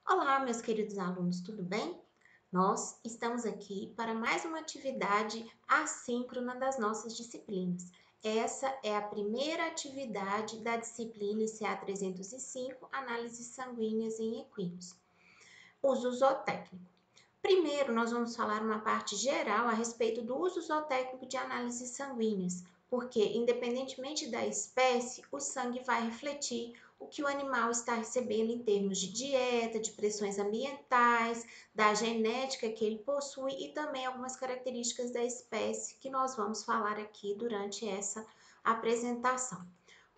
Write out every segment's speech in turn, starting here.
Olá, meus queridos alunos, tudo bem? Nós estamos aqui para mais uma atividade assíncrona das nossas disciplinas. Essa é a primeira atividade da disciplina ICA 305, Análises Sanguíneas em Equinos. Uso zootécnico. Primeiro, nós vamos falar uma parte geral a respeito do uso zootécnico de análises sanguíneas, porque, independentemente da espécie, o sangue vai refletir o que o animal está recebendo em termos de dieta, de pressões ambientais, da genética que ele possui e também algumas características da espécie que nós vamos falar aqui durante essa apresentação.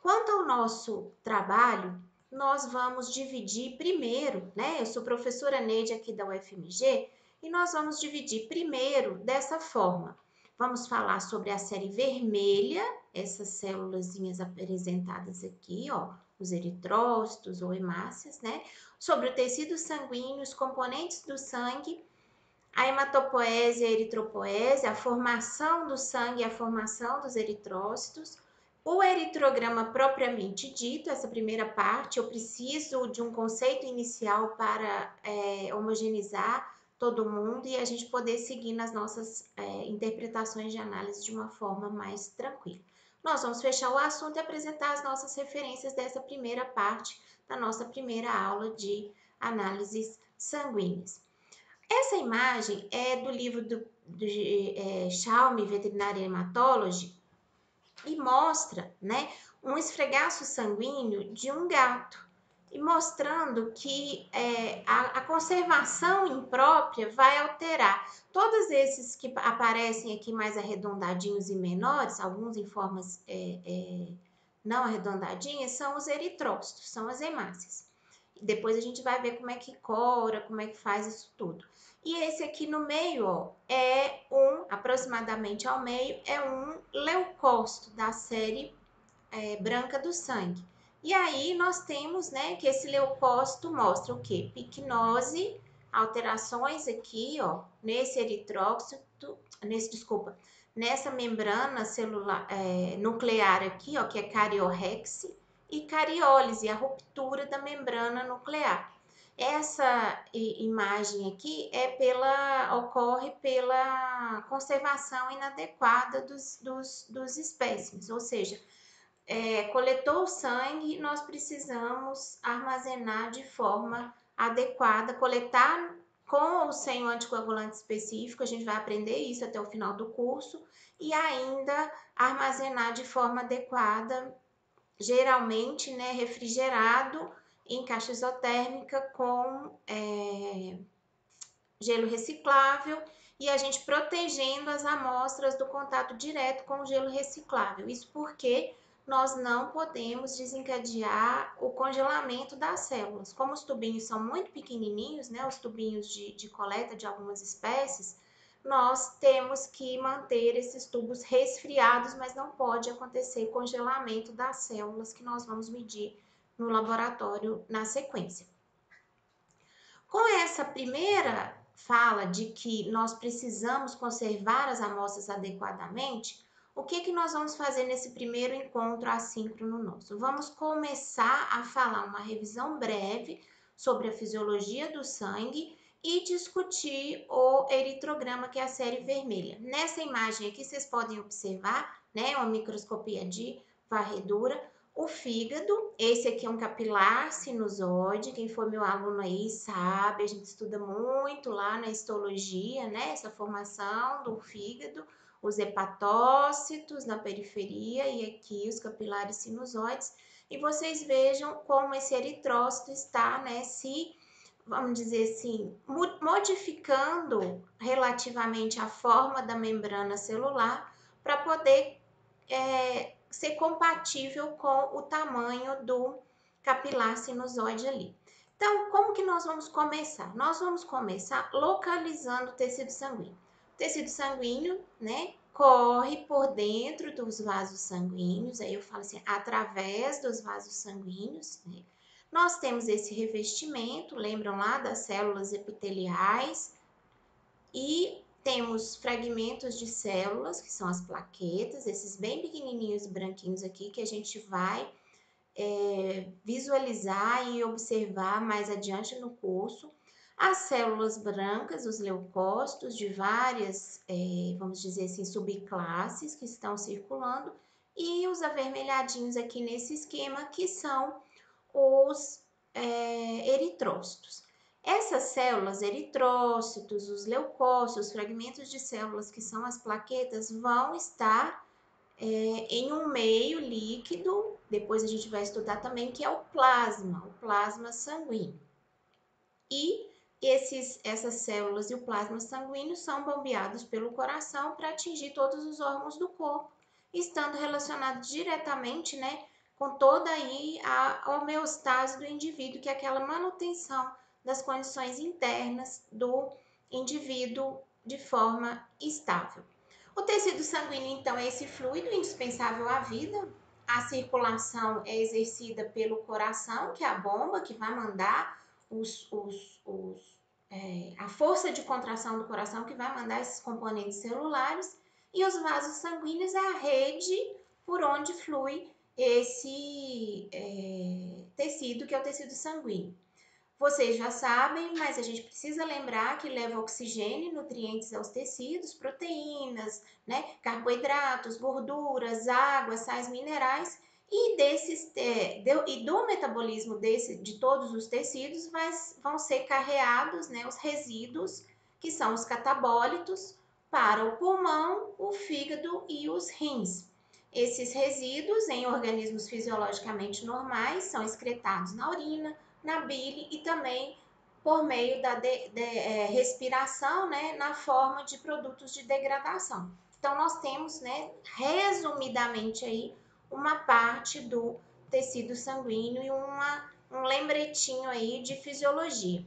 Quanto ao nosso trabalho, nós vamos dividir primeiro, né? Eu sou professora Neide aqui da UFMG e nós vamos dividir primeiro dessa forma. Vamos falar sobre a série vermelha, essas célulazinhas apresentadas aqui, ó, os eritrócitos ou hemácias, né? Sobre o tecido sanguíneo, os componentes do sangue, a hematopoese e a eritropoese, a formação do sangue e a formação dos eritrócitos, o eritrograma propriamente dito, essa primeira parte, eu preciso de um conceito inicial para homogeneizar todo mundo e a gente poder seguir nas nossas interpretações de análise de uma forma mais tranquila. Nós vamos fechar o assunto e apresentar as nossas referências dessa primeira parte da nossa primeira aula de análises sanguíneas. Essa imagem é do livro do Chalme Veterinary Hematology e mostra, né, um esfregaço sanguíneo de um gato e mostrando que a conservação imprópria vai alterar. Todos esses que aparecem aqui mais arredondadinhos e menores, alguns em formas não arredondadinhas, são os eritrócitos, são as hemácias. Depois a gente vai ver como é que cora, como é que faz isso tudo. E esse aqui no meio, ó, aproximadamente ao meio, é um leucócito da série branca do sangue. E aí nós temos, né, que esse leucócito mostra o quê? Picnose, alterações aqui, ó, nesse eritrócito, nessa membrana celular, nuclear aqui, ó, que é cariorrexe, e cariólise, a ruptura da membrana nuclear. Essa imagem aqui ocorre pela conservação inadequada dos espécimes, ou seja, coletou o sangue, nós precisamos armazenar de forma adequada, coletar com ou sem o anticoagulante específico, a gente vai aprender isso até o final do curso, e ainda armazenar de forma adequada, geralmente, né, refrigerado em caixa isotérmica com gelo reciclável e a gente protegendo as amostras do contato direto com o gelo reciclável. Isso porque nós não podemos desencadear o congelamento das células. Como os tubinhos são muito pequenininhos, né, os tubinhos de coleta de algumas espécies, nós temos que manter esses tubos resfriados, mas não pode acontecer congelamento das células que nós vamos medir no laboratório na sequência. Com essa primeira fala de que nós precisamos conservar as amostras adequadamente, o que nós vamos fazer nesse primeiro encontro assíncrono nosso? Vamos começar a falar uma revisão breve sobre a fisiologia do sangue e discutir o eritrograma, que é a série vermelha. Nessa imagem aqui, vocês podem observar, né, uma microscopia de varredura, o fígado, esse aqui é um capilar sinusoide, quem for meu aluno aí sabe, a gente estuda muito lá na histologia, né, essa formação do fígado, os hepatócitos na periferia e aqui os capilares sinusoides, e vocês vejam como esse eritrócito está, né, vamos dizer assim, modificando relativamente a forma da membrana celular para poder ser compatível com o tamanho do capilar sinusoide ali. Então, como que nós vamos começar? Nós vamos começar localizando o tecido sanguíneo. O tecido sanguíneo, né, corre por dentro dos vasos sanguíneos, aí eu falo assim, através dos vasos sanguíneos, né? Nós temos esse revestimento, lembram lá das células epiteliais, e temos fragmentos de células, que são as plaquetas, esses bem pequenininhos branquinhos aqui, que a gente vai visualizar e observar mais adiante no curso. As células brancas, os leucócitos, de várias, vamos dizer assim, subclasses que estão circulando, e os avermelhadinhos aqui nesse esquema, que são os eritrócitos. Essas células, eritrócitos, os leucócitos, os fragmentos de células que são as plaquetas, vão estar em um meio líquido, depois a gente vai estudar também, que é o plasma sanguíneo. E essas células e o plasma sanguíneo são bombeados pelo coração para atingir todos os órgãos do corpo, estando relacionados diretamente, né, com toda aí a homeostase do indivíduo, que é aquela manutenção das condições internas do indivíduo de forma estável. O tecido sanguíneo, então, é esse fluido indispensável à vida. A circulação é exercida pelo coração, que é a bomba que vai mandar a força de contração do coração, que vai mandar esses componentes celulares, e os vasos sanguíneos é a rede por onde flui esse tecido, que é o tecido sanguíneo. Vocês já sabem, mas a gente precisa lembrar que leva oxigênio e nutrientes aos tecidos, proteínas, né, carboidratos, gorduras, água, sais minerais, e do metabolismo de todos os tecidos vão ser carreados, né, os resíduos, que são os catabólitos, para o pulmão, o fígado e os rins. Esses resíduos, em organismos fisiologicamente normais, são excretados na urina, na bile e também por meio da respiração, né, na forma de produtos de degradação. Então, nós temos, né, resumidamente aí, uma parte do tecido sanguíneo e um lembretinho aí de fisiologia.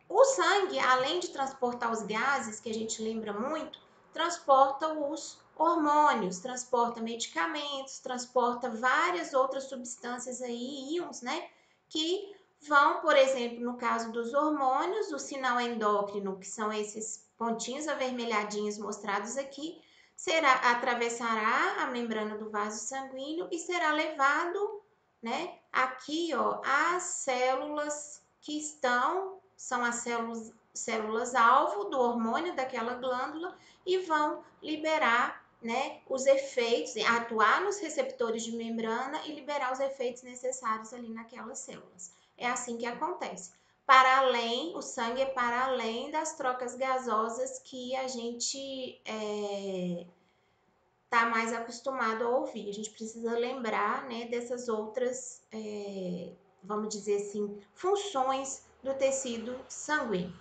O sangue, além de transportar os gases, que a gente lembra muito, transporta os hormônios, transporta medicamentos, transporta várias outras substâncias aí, íons, né? Que vão, por exemplo, no caso dos hormônios, o sinal endócrino, que são esses pontinhos avermelhadinhos mostrados aqui, atravessará a membrana do vaso sanguíneo e será levado, né, aqui, ó, às células que são as células-alvo do hormônio daquela glândula e vão liberar, né, os efeitos, atuar nos receptores de membrana e liberar os efeitos necessários ali naquelas células. É assim que acontece. O sangue é para além das trocas gasosas que a gente está mais acostumado a ouvir. A gente precisa lembrar, né, dessas outras, vamos dizer assim, funções do tecido sanguíneo.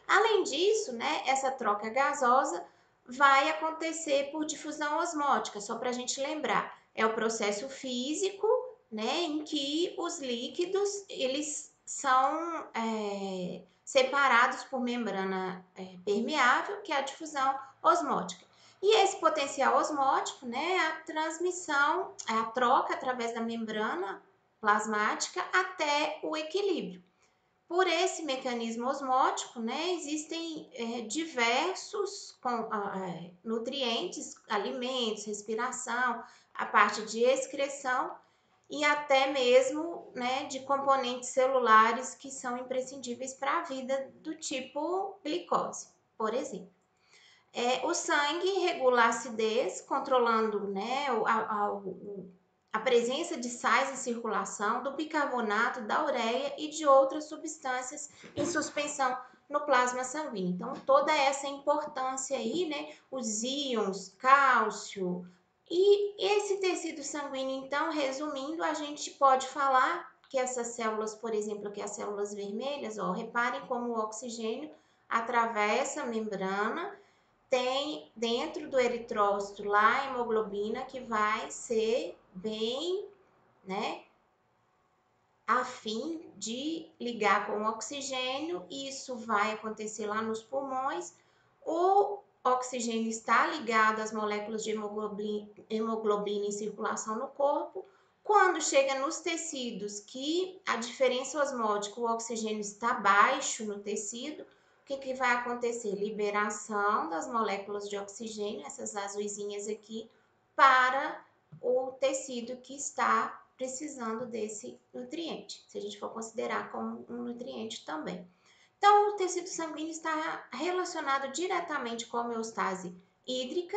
Além disso, né, essa troca gasosa vai acontecer por difusão osmótica, só para a gente lembrar. É o processo físico, né, em que os líquidos, eles são separados por membrana permeável, que é a difusão osmótica. E esse potencial osmótico, né, é a transmissão, a troca através da membrana plasmática até o equilíbrio. Por esse mecanismo osmótico, né, existem diversos nutrientes, alimentos, respiração, a parte de excreção e até mesmo, né, de componentes celulares que são imprescindíveis para a vida, do tipo glicose, por exemplo. O sangue regula a acidez, controlando, né, a presença de sais em circulação, do bicarbonato, da ureia e de outras substâncias em suspensão no plasma sanguíneo. Então, toda essa importância aí, né, os íons, cálcio. E esse tecido sanguíneo, então, resumindo, a gente pode falar que essas células, por exemplo, aqui as células vermelhas, ó, reparem como o oxigênio atravessa a membrana. Tem dentro do eritrócito lá a hemoglobina, que vai ser bem, né, a fim de ligar com o oxigênio. Isso vai acontecer lá nos pulmões. O oxigênio está ligado às moléculas de hemoglobina em circulação no corpo. Quando chega nos tecidos, que a diferença osmótica, o oxigênio está baixo no tecido, o que vai acontecer? Liberação das moléculas de oxigênio, essas azuisinhas aqui, para o tecido que está precisando desse nutriente, se a gente for considerar como um nutriente também. Então, o tecido sanguíneo está relacionado diretamente com a homeostase hídrica,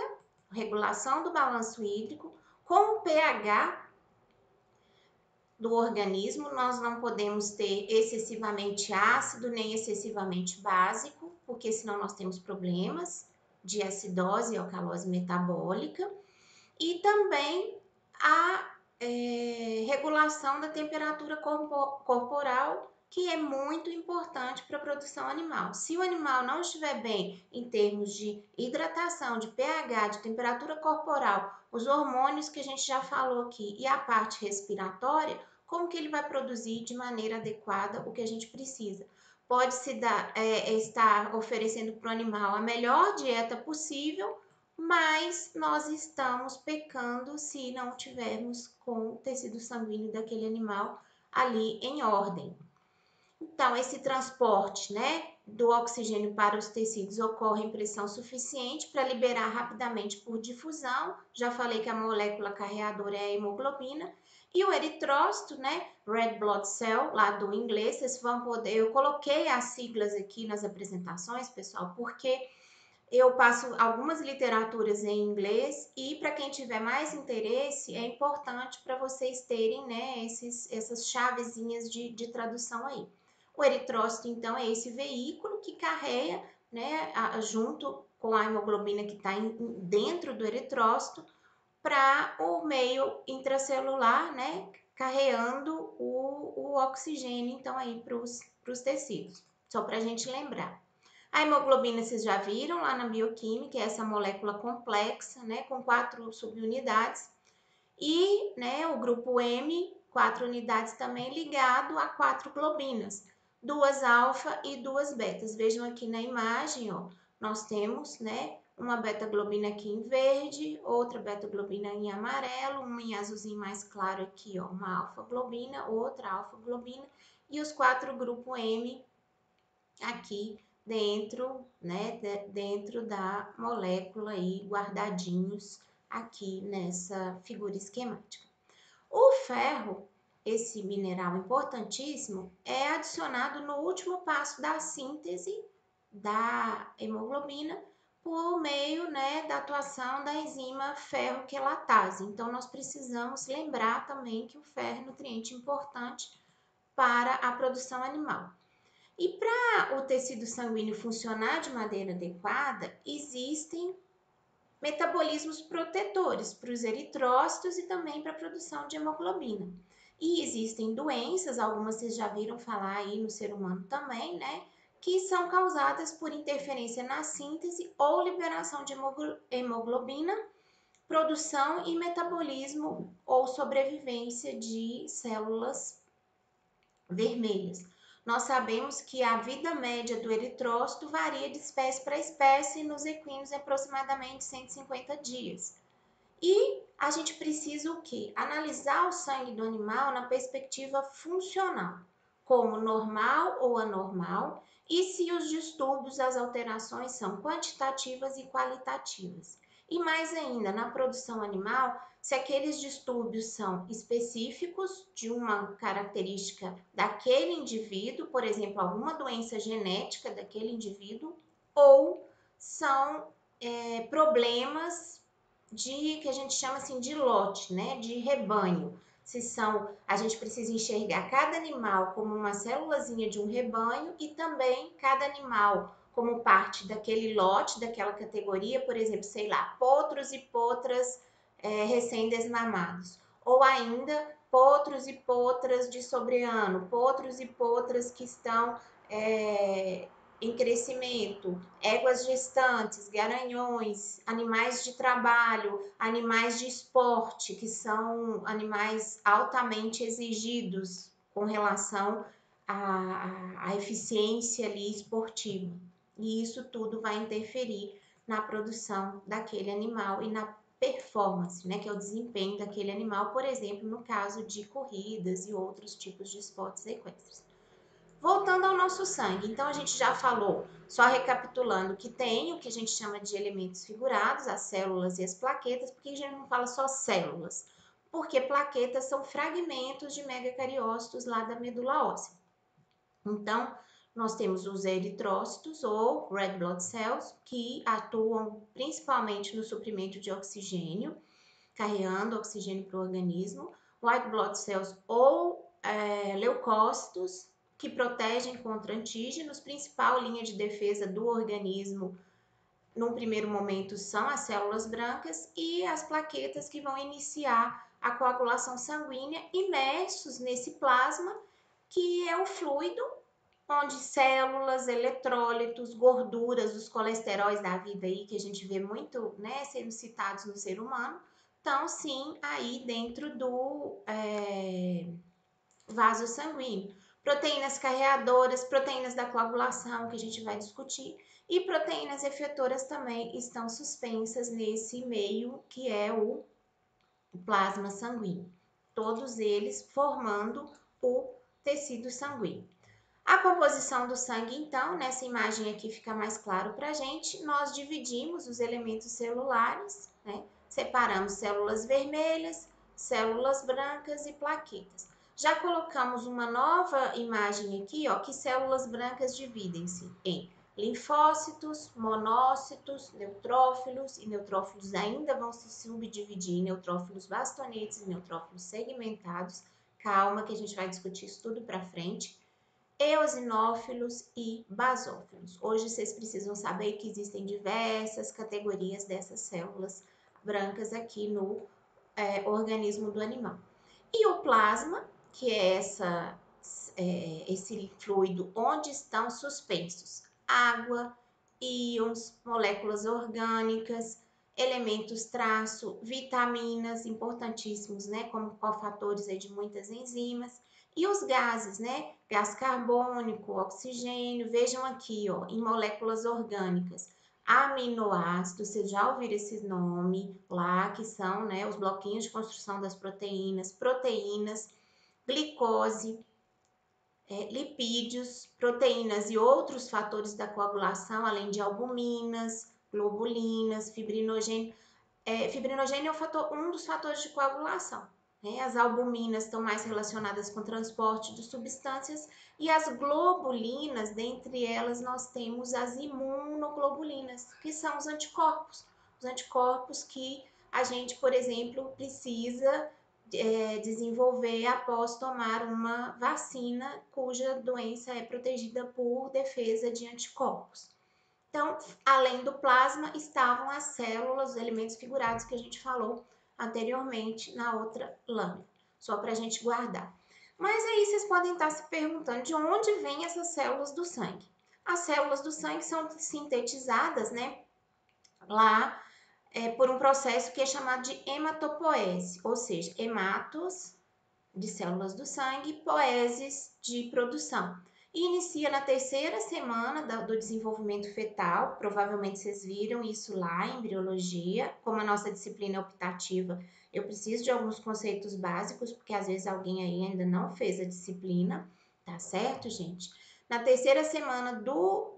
regulação do balanço hídrico, com o pH do organismo. Nós não podemos ter excessivamente ácido nem excessivamente básico, porque senão nós temos problemas de acidose e alcalose metabólica. E também a regulação da temperatura corporal, que é muito importante para a produção animal. Se o animal não estiver bem em termos de hidratação, de pH, de temperatura corporal, os hormônios que a gente já falou aqui e a parte respiratória, como que ele vai produzir de maneira adequada o que a gente precisa? Pode-se estar oferecendo para o animal a melhor dieta possível, mas nós estamos pecando se não tivermos com o tecido sanguíneo daquele animal ali em ordem. Então, esse transporte, né, do oxigênio para os tecidos ocorre em pressão suficiente para liberar rapidamente por difusão. Já falei que a molécula carreadora é a hemoglobina. E o eritrócito, né, Red Blood Cell, lá do inglês, vocês vão poder... Eu coloquei as siglas aqui nas apresentações, pessoal, porque eu passo algumas literaturas em inglês e para quem tiver mais interesse, é importante para vocês terem, né, essas chavezinhas de tradução aí. O eritrócito, então, é esse veículo que carrega, né, junto com a hemoglobina que está dentro do eritrócito, para o meio intracelular, né, carregando o oxigênio, então, aí para os tecidos. Só para a gente lembrar. A hemoglobina, vocês já viram lá na bioquímica, é essa molécula complexa, né, com 4 subunidades. E, né, o grupo M, 4 unidades também ligado a 4 globinas, 2 alfa e 2 betas. Vejam aqui na imagem, ó, nós temos, né, uma beta-globina aqui em verde, outra beta-globina em amarelo, uma em azulzinho mais claro aqui, ó, uma alfa-globina, outra alfa-globina, e os 4 grupo M aqui dentro, né, dentro da molécula aí, guardadinhos aqui nessa figura esquemática. O ferro, esse mineral importantíssimo, é adicionado no último passo da síntese da hemoglobina por meio, né, da atuação da enzima ferroquelatase. Então, nós precisamos lembrar também que o ferro é nutriente importante para a produção animal. E para o tecido sanguíneo funcionar de maneira adequada, existem metabolismos protetores para os eritrócitos e também para a produção de hemoglobina. E existem doenças, algumas vocês já viram falar aí no ser humano também, né? Que são causadas por interferência na síntese ou liberação de hemoglobina, produção e metabolismo ou sobrevivência de células vermelhas. Nós sabemos que a vida média do eritrócito varia de espécie para espécie e nos equinos é aproximadamente 150 dias. E a gente precisa o quê? Analisar o sangue do animal na perspectiva funcional, como normal ou anormal, e se os distúrbios, as alterações são quantitativas e qualitativas. E mais ainda, na produção animal, se aqueles distúrbios são específicos de uma característica daquele indivíduo, por exemplo, alguma doença genética daquele indivíduo, ou são problemas que a gente chama assim de lote, né, de rebanho. Se são, a gente precisa enxergar cada animal como uma célulazinha de um rebanho e também cada animal como parte daquele lote, daquela categoria, por exemplo, sei lá, potros e potras recém-desmamados. Ou ainda potros e potras de sobreano, potros e potras que estão em crescimento, éguas gestantes, garanhões, animais de trabalho, animais de esporte, que são animais altamente exigidos com relação à eficiência ali esportiva. E isso tudo vai interferir na produção daquele animal e na performance, né, que é o desempenho daquele animal, por exemplo, no caso de corridas e outros tipos de esportes equestres. Voltando ao nosso sangue, então a gente já falou, só recapitulando, que tem o que a gente chama de elementos figurados, as células e as plaquetas. Por que a gente não fala só células? Porque plaquetas são fragmentos de megacariócitos lá da medula óssea. Então, nós temos os eritrócitos ou red blood cells, que atuam principalmente no suprimento de oxigênio, carregando oxigênio para o organismo, white blood cells ou leucócitos, que protegem contra antígenos. Principal linha de defesa do organismo, num primeiro momento, são as células brancas, e as plaquetas, que vão iniciar a coagulação sanguínea, imersos nesse plasma, que é o fluido onde células, eletrólitos, gorduras, os colesteróis da vida aí, que a gente vê muito, né, sendo citados no ser humano, estão sim aí dentro do vaso sanguíneo. Proteínas carreadoras, proteínas da coagulação, que a gente vai discutir, e proteínas efetoras também estão suspensas nesse meio que é o plasma sanguíneo. Todos eles formando o tecido sanguíneo. A composição do sangue, então, nessa imagem aqui fica mais claro para a gente. Nós dividimos os elementos celulares, né? Separamos células vermelhas, células brancas e plaquetas. Já colocamos uma nova imagem aqui, ó, que células brancas dividem-se em linfócitos, monócitos, neutrófilos, e neutrófilos ainda vão se subdividir em neutrófilos bastonetes e neutrófilos segmentados. Calma que a gente vai discutir isso tudo para frente. Eosinófilos e basófilos. Hoje vocês precisam saber que existem diversas categorias dessas células brancas aqui no organismo do animal. E o plasma, que é esse fluido onde estão suspensos água, íons, moléculas orgânicas, elementos traço, vitaminas importantíssimos, né, como cofatores aí de muitas enzimas, e os gases, né, gás carbônico, oxigênio. Vejam aqui, ó, em moléculas orgânicas, aminoácidos, vocês já ouviram esse nome lá, que são, né, os bloquinhos de construção das proteínas, glicose, lipídios, proteínas e outros fatores da coagulação, além de albuminas, globulinas, fibrinogênio. Fibrinogênio é um dos fatores de coagulação. Né? As albuminas estão mais relacionadas com o transporte de substâncias, e as globulinas, dentre elas nós temos as imunoglobulinas, que são os anticorpos. Os anticorpos que a gente, por exemplo, precisa desenvolver após tomar uma vacina cuja doença é protegida por defesa de anticorpos. Então, além do plasma, estavam as células, os elementos figurados que a gente falou anteriormente na outra lâmina, só para a gente guardar. Mas aí vocês podem estar se perguntando de onde vêm essas células do sangue. As células do sangue são sintetizadas, né, lá por um processo que é chamado de hematopoese, ou seja, hematos de células do sangue, poeses de produção. E inicia na terceira semana do desenvolvimento fetal. Provavelmente vocês viram isso lá em embriologia. Como a nossa disciplina é optativa, eu preciso de alguns conceitos básicos, porque às vezes alguém aí ainda não fez a disciplina, tá certo, gente? Na terceira semana do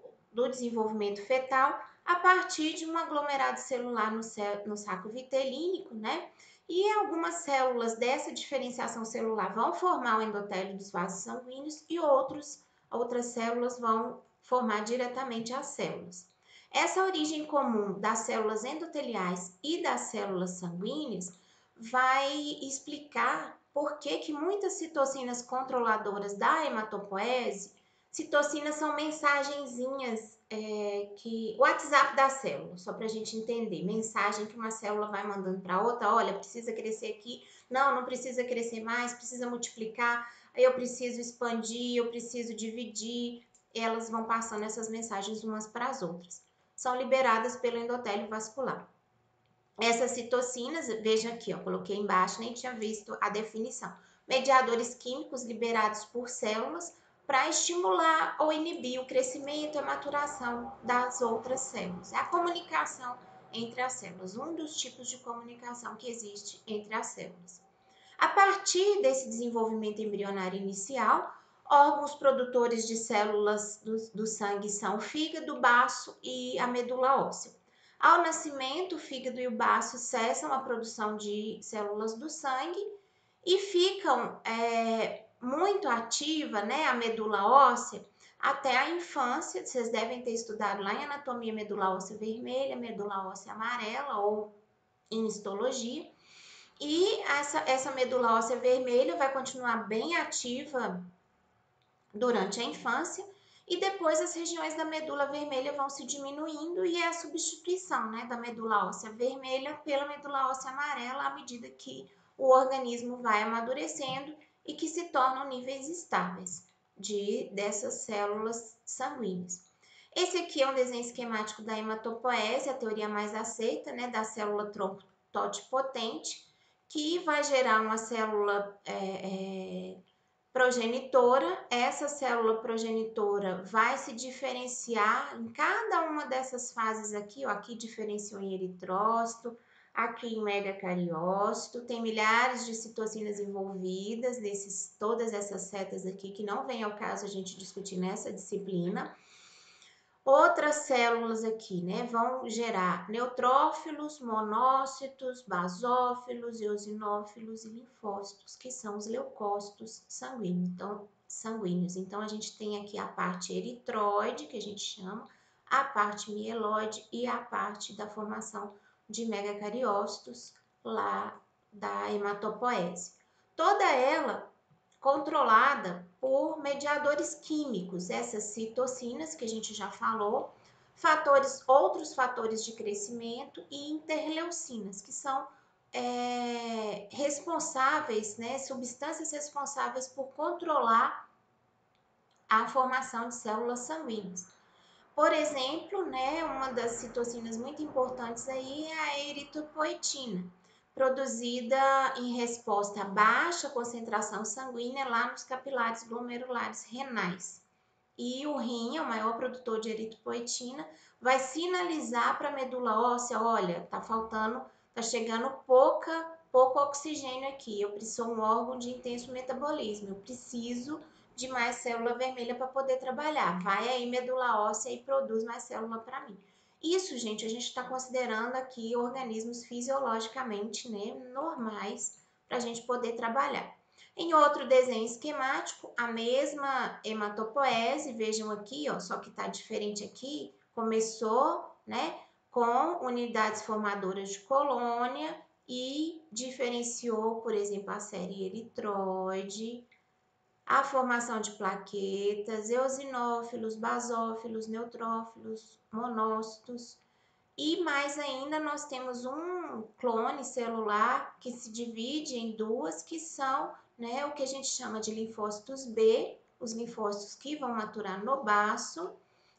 desenvolvimento fetal, a partir de um aglomerado celular no saco vitelínico, né? E algumas células dessa diferenciação celular vão formar o endotélio dos vasos sanguíneos, e outras células vão formar diretamente as células. Essa origem comum das células endoteliais e das células sanguíneas vai explicar por que muitas citocinas controladoras da hematopoese. Citocinas são mensagenzinhas que o WhatsApp da célula, só para a gente entender, mensagem que uma célula vai mandando para outra. Olha, precisa crescer aqui, não precisa crescer mais, precisa multiplicar, eu preciso expandir, eu preciso dividir. Elas vão passando essas mensagens umas para as outras. São liberadas pelo endotélio vascular. Essas citocinas, veja aqui, ó, coloquei embaixo, nem tinha visto a definição. Mediadores químicos liberados por células para estimular ou inibir o crescimento e a maturação das outras células. É a comunicação entre as células, um dos tipos de comunicação que existe entre as células. A partir desse desenvolvimento embrionário inicial, Órgãos produtores de células do sangue são o fígado, o baço e a medula óssea. Ao nascimento, o fígado e o baço cessam a produção de células do sangue e ficam muito ativa, né, a medula óssea, até a infância. Vocês devem ter estudado lá em anatomia medula óssea vermelha, medula óssea amarela ou em histologia. E essa medula óssea vermelha vai continuar bem ativa durante a infância e depois as regiões da medula vermelha vão se diminuindo e é a substituição, né, da medula óssea vermelha pela medula óssea amarela à medida que o organismo vai amadurecendo e que se tornam níveis estáveis dessas células sanguíneas. Esse aqui é um desenho esquemático da hematopoese, a teoria mais aceita, né, da célula tronco totipotente, que vai gerar uma célula progenitora. Essa célula progenitora vai se diferenciar em cada uma dessas fases aqui, ó, aqui diferenciou em eritrócito, aqui em megacariócito, tem milhares de citocinas envolvidas todas essas setas aqui, que não vem ao caso a gente discutir nessa disciplina. Outras células aqui, né, vão gerar neutrófilos, monócitos, basófilos, eosinófilos e linfócitos, que são os leucócitos sanguíneos. Então, a gente tem aqui a parte eritróide, que a gente chama, a parte mieloide e a parte da formação de megacariócitos lá da hematopoese. Toda ela controlada por mediadores químicos, essas citocinas que a gente já falou, outros fatores de crescimento e interleucinas, que são responsáveis, né, substâncias responsáveis por controlar a formação de células sanguíneas. Por exemplo, né, uma das citocinas muito importantes aí é a eritropoetina, produzida em resposta a baixa concentração sanguínea lá nos capilares glomerulares renais. E o rim, é o maior produtor de eritropoetina, vai sinalizar para a medula óssea, olha, tá faltando, tá chegando pouco oxigênio aqui, eu sou um órgão de intenso metabolismo, eu preciso de mais célula vermelha para poder trabalhar. Vai aí medula óssea e produz mais célula para mim. Isso, gente, a gente está considerando aqui organismos fisiologicamente, né, normais para a gente poder trabalhar. Em outro desenho esquemático, a mesma hematopoese, vejam aqui, ó, só que está diferente aqui, começou, né, com unidades formadoras de colônia e diferenciou, por exemplo, a série eritroide, a formação de plaquetas, eosinófilos, basófilos, neutrófilos, monócitos. E mais ainda, nós temos um clone celular que se divide em duas, que são, né, o que a gente chama de linfócitos B, os linfócitos que vão maturar no baço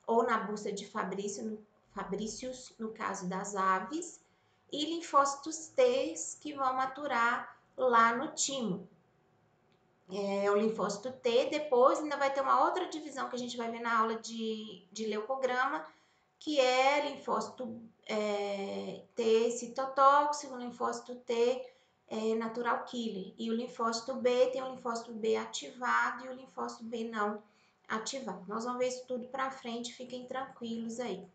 ou na busta de Fabricius, no caso das aves, e linfócitos T que vão maturar lá no timo. O linfócito T, depois ainda vai ter uma outra divisão que a gente vai ver na aula de leucograma, que é linfócito T citotóxico, linfócito T natural killer. E o linfócito B tem o linfócito B ativado e o linfócito B não ativado. Nós vamos ver isso tudo para frente, fiquem tranquilos aí.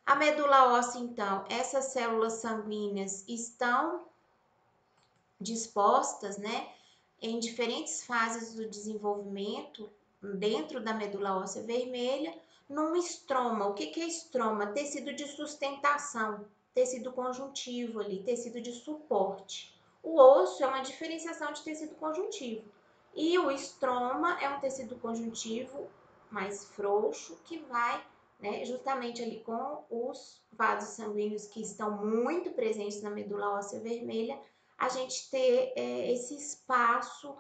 A medula óssea, então, essas células sanguíneas estão dispostas, né, em diferentes fases do desenvolvimento dentro da medula óssea vermelha, num estroma. O que é estroma? Tecido de sustentação, tecido conjuntivo ali, tecido de suporte. O osso é uma diferenciação de tecido conjuntivo. E o estroma é um tecido conjuntivo mais frouxo que vai, né, justamente ali com os vasos sanguíneos que estão muito presentes na medula óssea vermelha, a gente ter esse espaço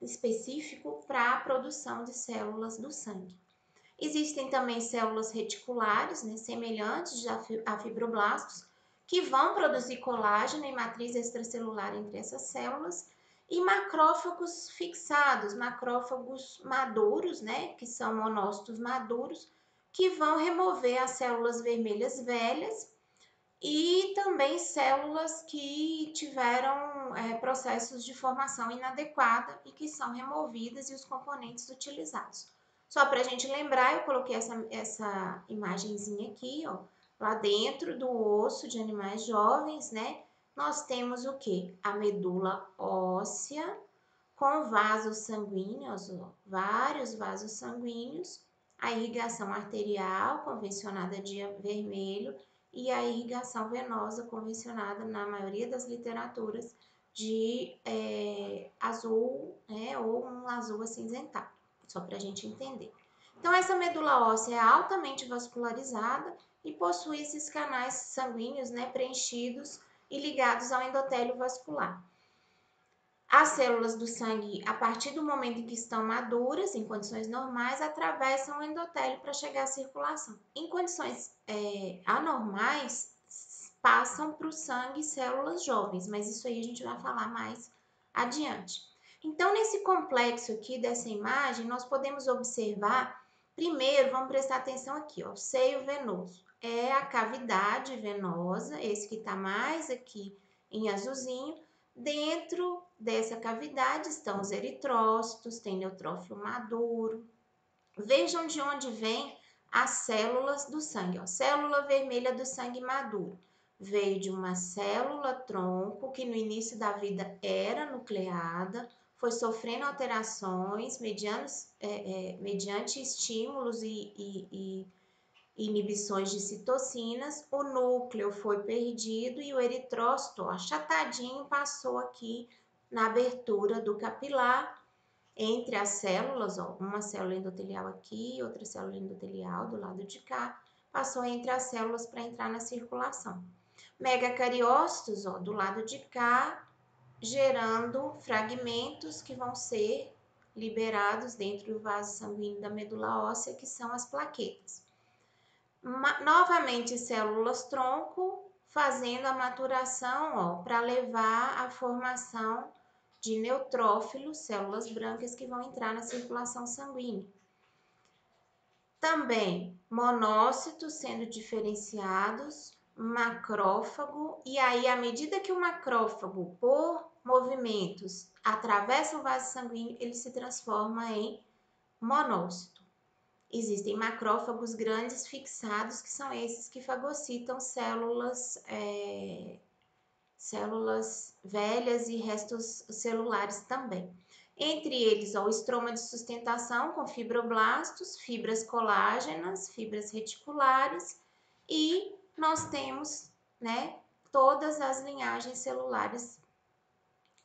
específico para a produção de células do sangue. Existem também células reticulares, né, semelhantes a fibroblastos, que vão produzir colágeno e matriz extracelular entre essas células, e macrófagos fixados, macrófagos maduros, né, que são monócitos maduros, que vão remover as células vermelhas velhas e também células que tiveram processos de formação inadequada e que são removidas e os componentes utilizados. Só para a gente lembrar, eu coloquei essa imagenzinha aqui, ó, lá dentro do osso de animais jovens, né? Nós temos o que? A medula óssea com vasos sanguíneos, ó, vários vasos sanguíneos, a irrigação arterial convencionada de vermelho e a irrigação venosa convencionada na maioria das literaturas de azul, né, ou um azul acinzentado, só para a gente entender. Então, essa medula óssea é altamente vascularizada e possui esses canais sanguíneos, né, preenchidos e ligados ao endotélio vascular. As células do sangue, a partir do momento em que estão maduras, em condições normais, atravessam o endotélio para chegar à circulação. Em condições anormais, passam para o sangue células jovens, mas isso aí a gente vai falar mais adiante. Então, nesse complexo aqui dessa imagem, nós podemos observar, primeiro, vamos prestar atenção aqui, ó, o seio venoso. É a cavidade venosa, esse que está mais aqui em azulzinho. Dentro dessa cavidade estão os eritrócitos, tem neutrófilo maduro. Vejam de onde vêm as células do sangue. Ó. Célula vermelha do sangue maduro. Veio de uma célula tronco que no início da vida era nucleada, foi sofrendo alterações mediante estímulos e inibições de citocinas, o núcleo foi perdido e o eritrócito, ó, achatadinho, passou aqui na abertura do capilar entre as células, ó, uma célula endotelial aqui, outra célula endotelial do lado de cá, passou entre as células para entrar na circulação. Megacariócitos, ó, do lado de cá, gerando fragmentos que vão ser liberados dentro do vaso sanguíneo da medula óssea, que são as plaquetas. Novamente células tronco, fazendo a maturação para levar à formação de neutrófilos, células brancas que vão entrar na circulação sanguínea. Também monócitos sendo diferenciados, macrófago, e aí à medida que o macrófago, por movimentos, atravessa o vaso sanguíneo, ele se transforma em monócito. Existem macrófagos grandes fixados, que são esses que fagocitam células velhas e restos celulares também. Entre eles, ó, o estroma de sustentação com fibroblastos, fibras colágenas, fibras reticulares e nós temos, né, todas as linhagens celulares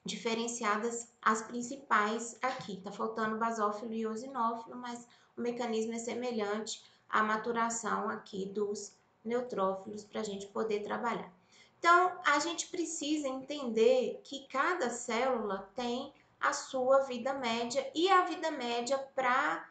diferenciadas, as principais aqui. Tá faltando basófilo e eosinófilo, mas o mecanismo é semelhante à maturação aqui dos neutrófilos para a gente poder trabalhar. Então, a gente precisa entender que cada célula tem a sua vida média e a vida média para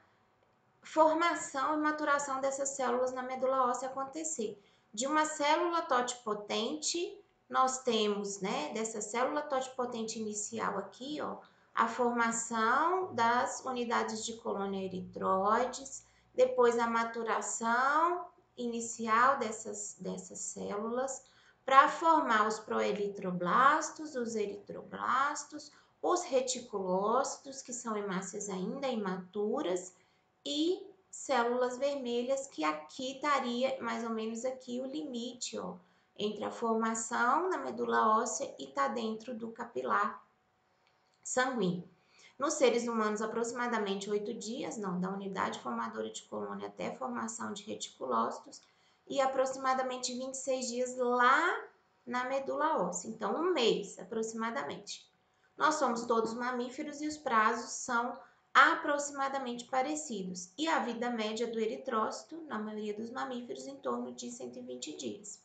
formação e maturação dessas células na medula óssea acontecer. De uma célula totipotente, nós temos, né, dessa célula totipotente inicial aqui, ó, a formação das unidades de colônia eritróides, depois a maturação inicial dessas células, para formar os proeritroblastos, os eritroblastos, os reticulócitos, que são hemácias ainda imaturas, e células vermelhas, que aqui estaria mais ou menos aqui o limite, ó, entre a formação na medula óssea e está dentro do capilar sanguíneo. Nos seres humanos, aproximadamente 8 dias, não, da unidade formadora de colônia até a formação de reticulócitos, e aproximadamente 26 dias lá na medula óssea. Então, um mês, aproximadamente. Nós somos todos mamíferos e os prazos são aproximadamente parecidos. E a vida média do eritrócito, na maioria dos mamíferos, em torno de 120 dias.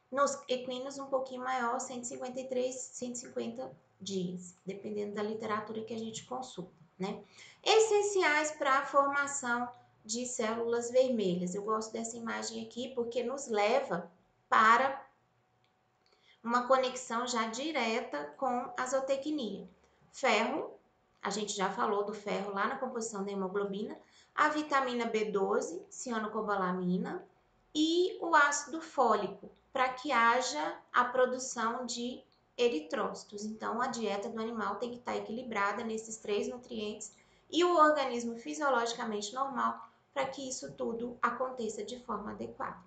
Nos equinos, um pouquinho maior, 153, 150 dias, dependendo da literatura que a gente consulta, né? Essenciais para a formação de células vermelhas. Eu gosto dessa imagem aqui porque nos leva para uma conexão já direta com a zootecnia. Ferro, a gente já falou do ferro lá na composição da hemoglobina, a vitamina B12, cianocobalamina, e o ácido fólico, para que haja a produção de eritrócitos. Então, a dieta do animal tem que estar equilibrada nesses 3 nutrientes e o organismo fisiologicamente normal para que isso tudo aconteça de forma adequada.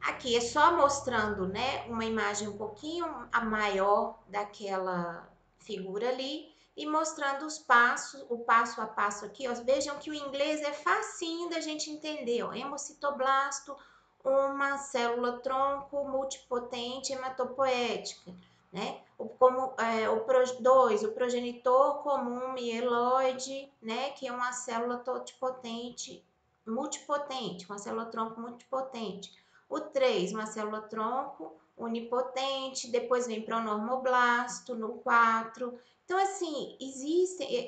Aqui é só mostrando, né, uma imagem um pouquinho a maior daquela figura ali e mostrando os passos, o passo a passo aqui, ó. Vejam que o inglês é facinho da gente entender, ó. Hemocitoblasto, uma célula tronco multipotente hematopoética, né? O progenitor comum mieloide, né, que é uma célula totipotente multipotente, uma célula tronco multipotente. O 3, uma célula tronco unipotente, depois vem pronormoblasto no 4. Então, assim,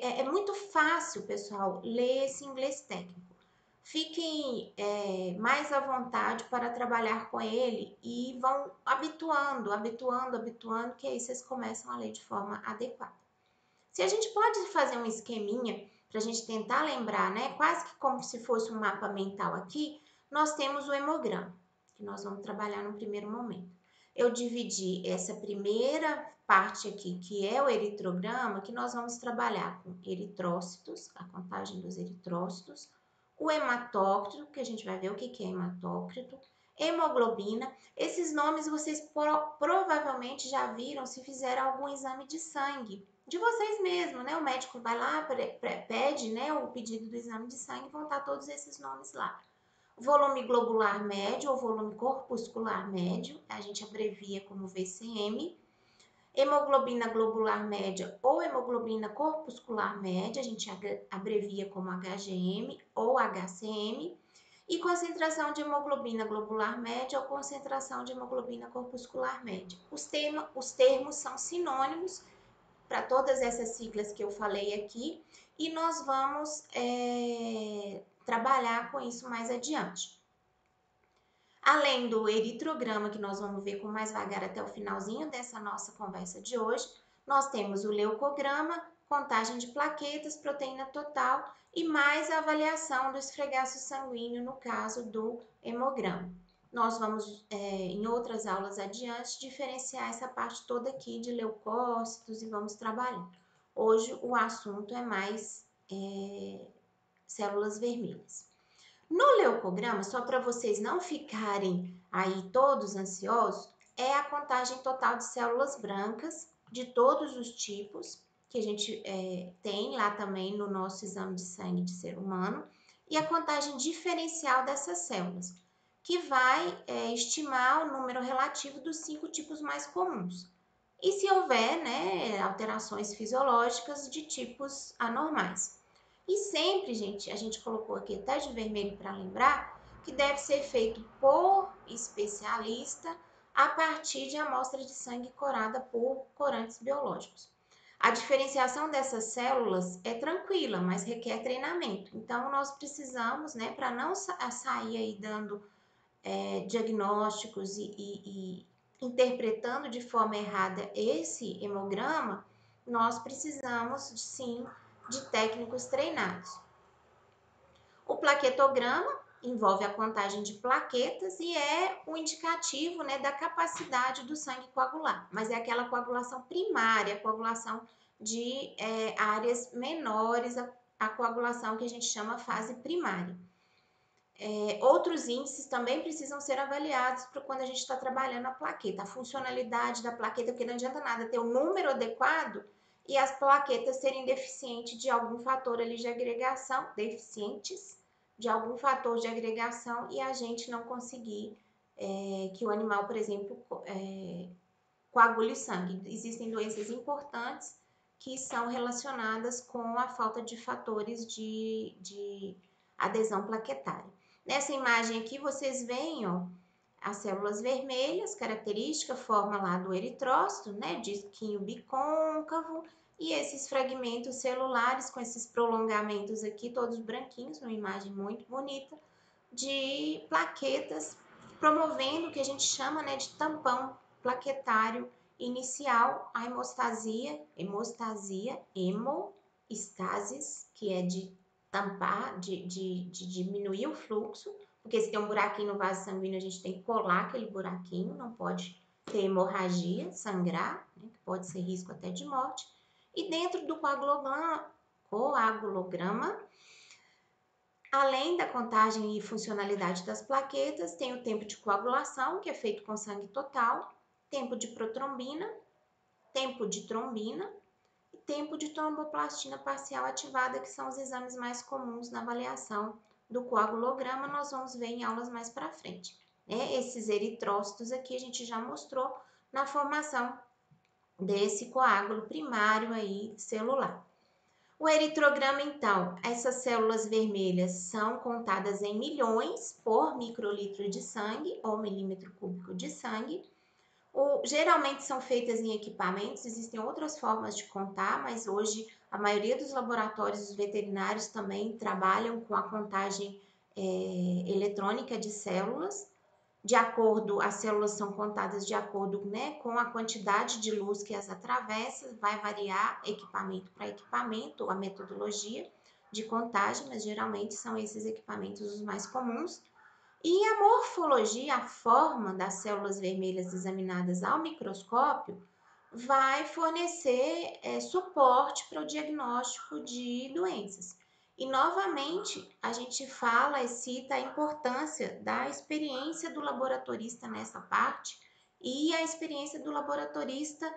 é muito fácil, pessoal, ler esse inglês técnico. Fiquem mais à vontade para trabalhar com ele e vão habituando, que aí vocês começam a ler de forma adequada. Se a gente pode fazer um esqueminha para a gente tentar lembrar, né? Quase que como se fosse um mapa mental aqui, nós temos o hemograma, que nós vamos trabalhar no primeiro momento. Eu dividi essa primeira parte aqui, que é o eritrograma, que nós vamos trabalhar com eritrócitos, a contagem dos eritrócitos, o hematócrito, que a gente vai ver o que é hematócrito, hemoglobina. Esses nomes vocês provavelmente já viram se fizeram algum exame de sangue, de vocês mesmos, né? O médico vai lá, pede, né, o pedido do exame de sangue, vão estar todos esses nomes lá. Volume globular médio ou volume corpuscular médio, a gente abrevia como VCM. Hemoglobina globular média ou hemoglobina corpuscular média, a gente abrevia como HGM ou HCM. E concentração de hemoglobina globular média ou concentração de hemoglobina corpuscular média. Os termos são sinônimos para todas essas siglas que eu falei aqui e nós vamos trabalhar com isso mais adiante. Além do eritrograma, que nós vamos ver com mais vagar até o finalzinho dessa nossa conversa de hoje, nós temos o leucograma, contagem de plaquetas, proteína total e mais a avaliação do esfregaço sanguíneo no caso do hemograma. Nós vamos, em outras aulas adiante, diferenciar essa parte toda aqui de leucócitos e vamos trabalhar. Hoje o assunto é mais células vermelhas. No leucograma, só para vocês não ficarem aí todos ansiosos, é a contagem total de células brancas de todos os tipos que a gente tem lá também no nosso exame de sangue de ser humano e a contagem diferencial dessas células, que vai estimar o número relativo dos 5 tipos mais comuns. E se houver, né, alterações fisiológicas de tipos anormais. E sempre, gente, a gente colocou aqui até de vermelho para lembrar que deve ser feito por especialista a partir de amostra de sangue corada por corantes biológicos. A diferenciação dessas células é tranquila, mas requer treinamento. Então, nós precisamos, né, para não sair aí dando diagnósticos e interpretando de forma errada esse hemograma, nós precisamos, sim, de técnicos treinados. O plaquetograma envolve a contagem de plaquetas e é o indicativo, né, da capacidade do sangue coagular, mas é aquela coagulação primária, a coagulação de áreas menores, a coagulação que a gente chama fase primária. Outros índices também precisam ser avaliados para quando a gente está trabalhando a plaqueta, a funcionalidade da plaqueta, porque não adianta nada ter o número adequado e as plaquetas serem deficientes de algum fator ali de agregação, e a gente não conseguir que o animal, por exemplo, coagule sangue. Existem doenças importantes que são relacionadas com a falta de fatores de adesão plaquetária. Nessa imagem aqui vocês veem, ó, as células vermelhas, característica, forma lá do eritrócito, né, disquinho bicôncavo, e esses fragmentos celulares com esses prolongamentos aqui, todos branquinhos, uma imagem muito bonita, de plaquetas, promovendo o que a gente chama, né, de tampão plaquetário inicial, a hemostasis, que é de tampar, de diminuir o fluxo, porque se tem um buraquinho no vaso sanguíneo, a gente tem que colar aquele buraquinho, não pode ter hemorragia, sangrar, né, que pode ser risco até de morte. E dentro do coagulograma, além da contagem e funcionalidade das plaquetas, tem o tempo de coagulação, que é feito com sangue total, tempo de protrombina, tempo de trombina e tempo de tromboplastina parcial ativada, que são os exames mais comuns na avaliação do coagulograma. Nós vamos ver em aulas mais para frente. Esses eritrócitos aqui a gente já mostrou na formação desse coágulo primário aí celular. O eritrograma, então, essas células vermelhas são contadas em milhões por microlitro de sangue ou milímetro cúbico de sangue. Geralmente são feitas em equipamentos, existem outras formas de contar, mas hoje a maioria dos laboratórios dos veterinários também trabalham com a contagem eletrônica de células. De acordo, as células são contadas de acordo, né, com a quantidade de luz que as atravessa, vai variar equipamento para equipamento, a metodologia de contagem, mas geralmente são esses equipamentos os mais comuns. E a morfologia, a forma das células vermelhas examinadas ao microscópio, vai fornecer suporte para o diagnóstico de doenças. E, novamente, a gente fala e cita a importância da experiência do laboratorista nessa parte e a experiência do laboratorista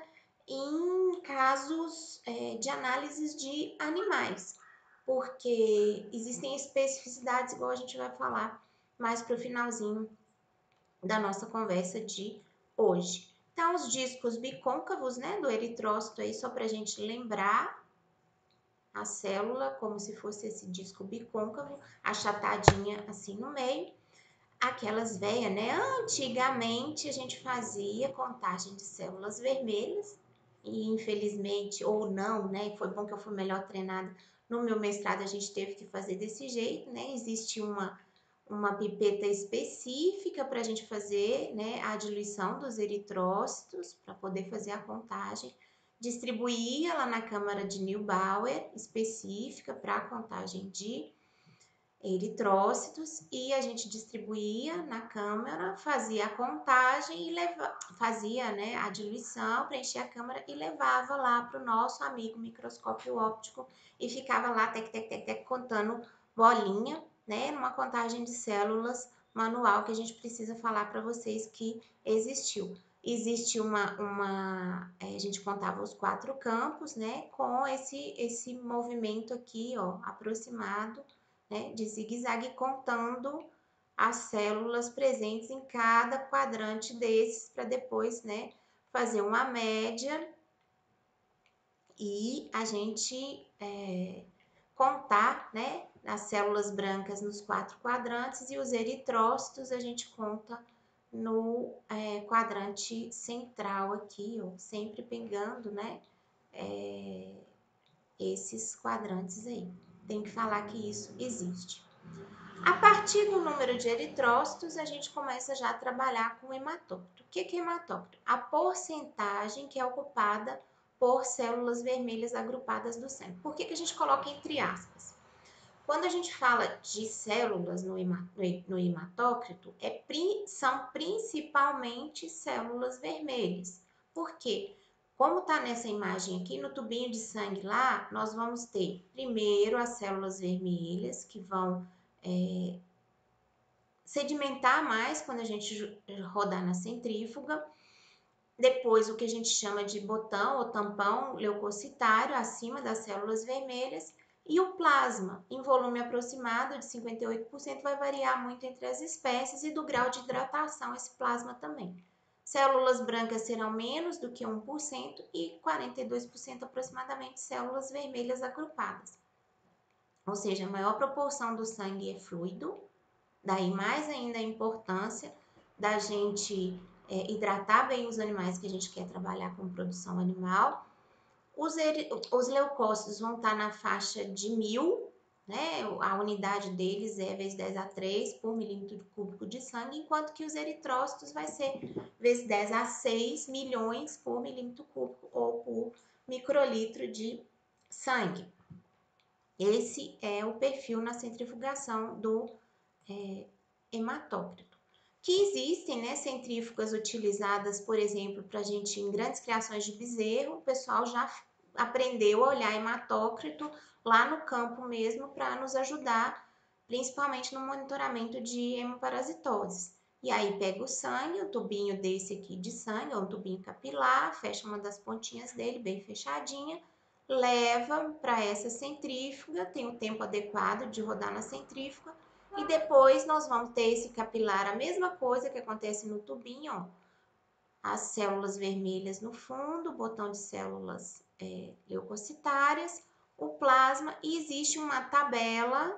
em casos de análises de animais, porque existem especificidades, igual a gente vai falar mais para o finalzinho da nossa conversa de hoje. Então, os discos bicôncavos, né, do eritrócito aí, só para a gente lembrar a célula como se fosse esse disco bicôncavo, achatadinha assim no meio. Aquelas veias, né? Antigamente a gente fazia contagem de células vermelhas e infelizmente, ou não, né? Foi bom que eu fui melhor treinada. No meu mestrado a gente teve que fazer desse jeito, né? Existe uma pipeta específica para a gente fazer, né, a diluição dos eritrócitos, para poder fazer a contagem. Distribuía lá na câmara de Neubauer, específica para a contagem de eritrócitos, e a gente distribuía na câmara, fazia a contagem e fazia, né, a diluição, preenchia a câmara e levava lá para o nosso amigo microscópio óptico e ficava lá, tec, contando bolinha, né, numa contagem de células manual que a gente precisa falar para vocês que existiu. Existe a gente contava os 4 campos, né, com esse movimento aqui, ó, aproximado, né, de zigue-zague, contando as células presentes em cada quadrante desses, para depois, né, fazer uma média e a gente contar, né, as células brancas nos 4 quadrantes e os eritrócitos a gente conta no quadrante central aqui, ó, sempre pegando, né, esses quadrantes aí. Tem que falar que isso existe. A partir do número de eritrócitos, a gente começa já a trabalhar com o hematócrito. O que é hematócrito? A porcentagem que é ocupada por células vermelhas agrupadas do sangue. Por que a gente coloca entre aspas? Quando a gente fala de células no hematócrito, são principalmente células vermelhas. Por quê? Como está nessa imagem aqui, no tubinho de sangue lá, nós vamos ter primeiro as células vermelhas, que vão sedimentar mais quando a gente rodar na centrífuga. Depois, o que a gente chama de botão ou tampão leucocitário acima das células vermelhas. E o plasma, em volume aproximado de 58%, vai variar muito entre as espécies e do grau de hidratação esse plasma também. Células brancas serão menos do que 1% e 42% aproximadamente células vermelhas agrupadas. Ou seja, a maior proporção do sangue é fluido, daí mais ainda a importância da gente hidratar bem os animais que a gente quer trabalhar com produção animal. Os leucócitos vão estar na faixa de 1000, né? A unidade deles é vezes 10 a 3 por milímetro cúbico de sangue, enquanto que os eritrócitos vai ser vezes 10 a 6 milhões por milímetro cúbico ou por microlitro de sangue. Esse é o perfil na centrifugação do hematócrito. Que existem, né, centrífugas utilizadas, por exemplo, para a gente em grandes criações de bezerro, o pessoal já aprendeu a olhar hematócrito lá no campo mesmo para nos ajudar, principalmente no monitoramento de hemoparasitoses. E aí pega o sangue, um tubinho desse aqui de sangue, ou um tubinho capilar, fecha uma das pontinhas dele bem fechadinha, leva para essa centrífuga, tem o tempo adequado de rodar na centrífuga, e depois nós vamos ter esse capilar, a mesma coisa que acontece no tubinho, ó, as células vermelhas no fundo, o botão de células leucocitárias, o plasma, e existe uma tabela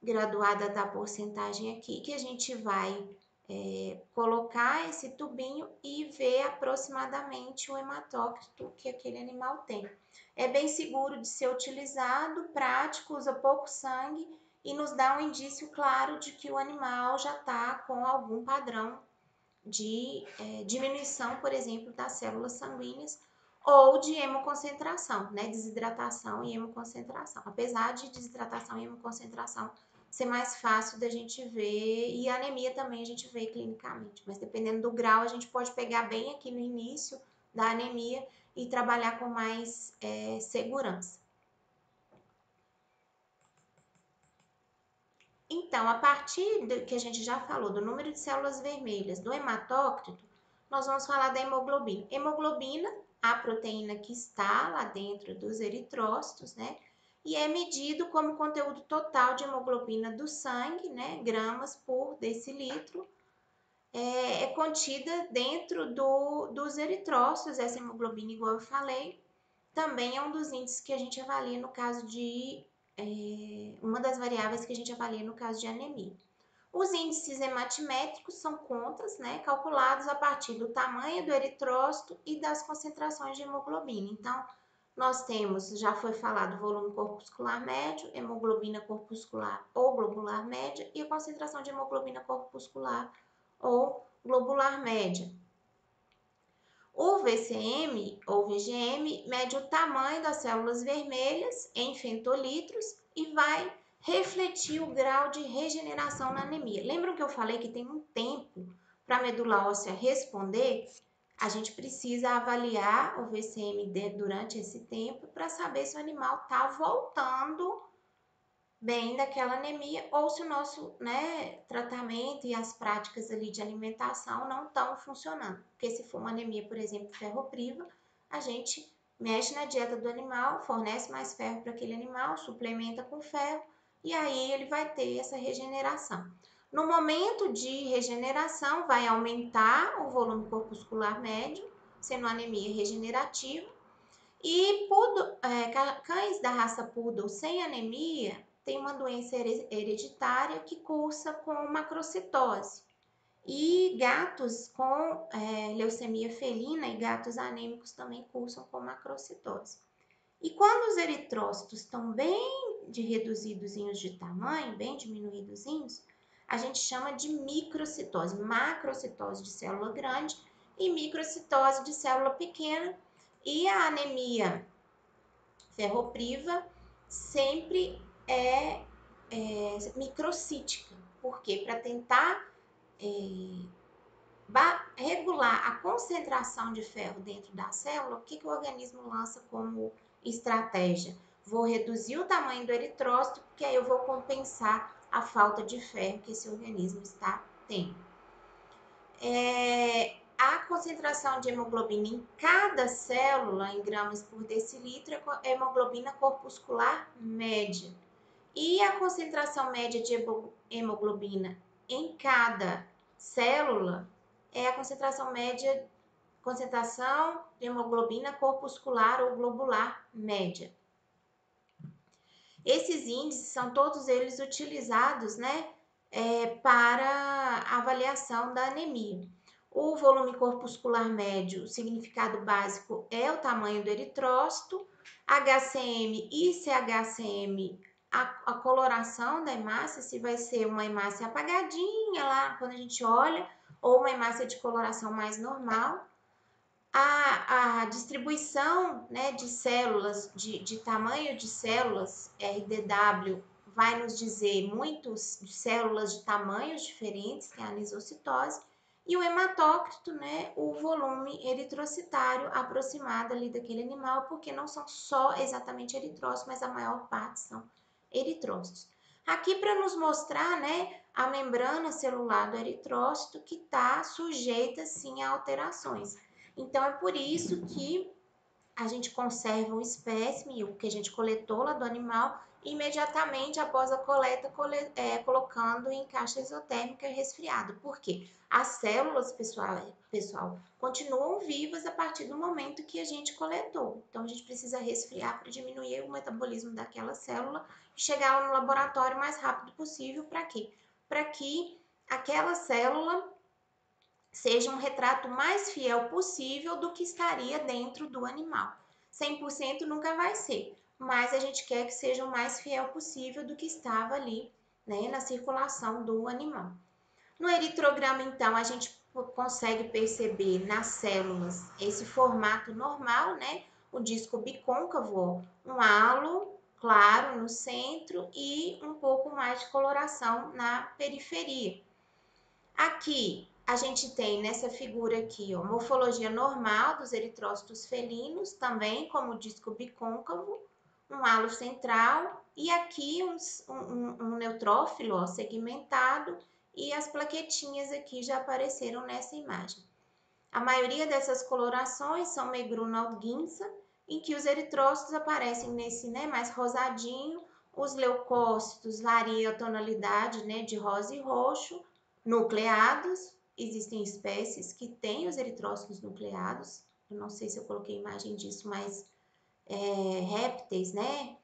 graduada da porcentagem aqui, que a gente vai colocar esse tubinho e ver aproximadamente o hematócrito que aquele animal tem. É bem seguro de ser utilizado, prático, usa pouco sangue e nos dá um indício claro de que o animal já está com algum padrão de diminuição, por exemplo, das células sanguíneas ou de hemoconcentração, né? Desidratação e hemoconcentração. Apesar de desidratação e hemoconcentração ser mais fácil da gente ver, e a anemia também a gente vê clinicamente, mas dependendo do grau, a gente pode pegar bem aqui no início da anemia e trabalhar com mais segurança. Então, a partir do que a gente já falou, do número de células vermelhas, do hematócrito, nós vamos falar da hemoglobina. Hemoglobina, a proteína que está lá dentro dos eritrócitos, né? E é medido como conteúdo total de hemoglobina do sangue, né? Gramas por decilitro. É contida dentro dos eritrócitos, essa hemoglobina, igual eu falei. Também é um dos índices que a gente avalia no caso de uma das variáveis que a gente avalia no caso de anemia. Os índices hematimétricos são contas, né, calculados a partir do tamanho do eritrócito e das concentrações de hemoglobina. Então, nós temos, já foi falado, volume corpuscular médio, hemoglobina corpuscular ou globular média e a concentração de hemoglobina corpuscular ou globular média. O VCM ou VGM mede o tamanho das células vermelhas em femtolitros e vai refletir o grau de regeneração na anemia. Lembram que eu falei que tem um tempo para a medula óssea responder? A gente precisa avaliar o VCM durante esse tempo para saber se o animal está voltando bem daquela anemia ou se o nosso, né, tratamento e as práticas ali de alimentação não estão funcionando. Porque se for uma anemia, por exemplo, ferropriva, a gente mexe na dieta do animal, fornece mais ferro para aquele animal, suplementa com ferro e aí ele vai ter essa regeneração. No momento de regeneração, vai aumentar o volume corpuscular médio, sendo anemia regenerativa. E cães da raça Poodle sem anemia tem uma doença hereditária que cursa com macrocitose. E gatos com leucemia felina e gatos anêmicos também cursam com macrocitose. E quando os eritrócitos estão bem reduzidos de tamanho, bem diminuídos, a gente chama de microcitose, macrocitose de célula grande e microcitose de célula pequena. E a anemia ferropriva sempre é microcítica. Por quê? Para tentar regular a concentração de ferro dentro da célula, o que o organismo lança como estratégia? Vou reduzir o tamanho do eritrócito, porque aí eu vou compensar a falta de ferro que esse organismo está tendo. A concentração de hemoglobina em cada célula, em gramas por decilitro, é hemoglobina corpuscular média. E a concentração média de hemoglobina em cada célula é a concentração média, concentração de hemoglobina corpuscular ou globular média. Esses índices são todos eles utilizados, né, para avaliação da anemia. O volume corpuscular médio, o significado básico é o tamanho do eritrócito, HCM e CHCM, a coloração da hemácia, se vai ser uma hemácia apagadinha lá quando a gente olha, ou uma hemácia de coloração mais normal. A distribuição, né, de células, de tamanho de células, RDW, vai nos dizer muitas células de tamanhos diferentes, que é a anisocitose, e o hematócrito, né, o volume eritrocitário aproximado ali daquele animal, porque não são só exatamente eritrócitos, mas a maior parte são eritrócitos. Aqui para nos mostrar, né, a membrana celular do eritrócito que está sujeita, sim, a alterações. Então, é por isso que a gente conserva o espécime, o que a gente coletou lá do animal, imediatamente após a coleta, colocando em caixa exotérmica resfriado. Por quê? As células, pessoal, continuam vivas a partir do momento que a gente coletou. Então, a gente precisa resfriar para diminuir o metabolismo daquela célula e chegar lá no laboratório o mais rápido possível. Para quê? Para que aquela célula seja um retrato mais fiel possível do que estaria dentro do animal. 100% nunca vai ser, mas a gente quer que seja o mais fiel possível do que estava ali, né, na circulação do animal. No eritrograma, então, a gente consegue perceber nas células esse formato normal, né, o disco bicôncavo, um halo claro no centro e um pouco mais de coloração na periferia. Aqui a gente tem nessa figura aqui, ó, morfologia normal dos eritrócitos felinos, também como disco bicôncavo, um halo central e aqui um neutrófilo, ó, segmentado, e as plaquetinhas aqui já apareceram nessa imagem. A maioria dessas colorações são megruna guinza, em que os eritrócitos aparecem nesse, né, mais rosadinho, os leucócitos variam a tonalidade, né, de rosa e roxo, nucleados, existem espécies que têm os eritrócitos nucleados, eu não sei se eu coloquei imagem disso, mas répteis, né,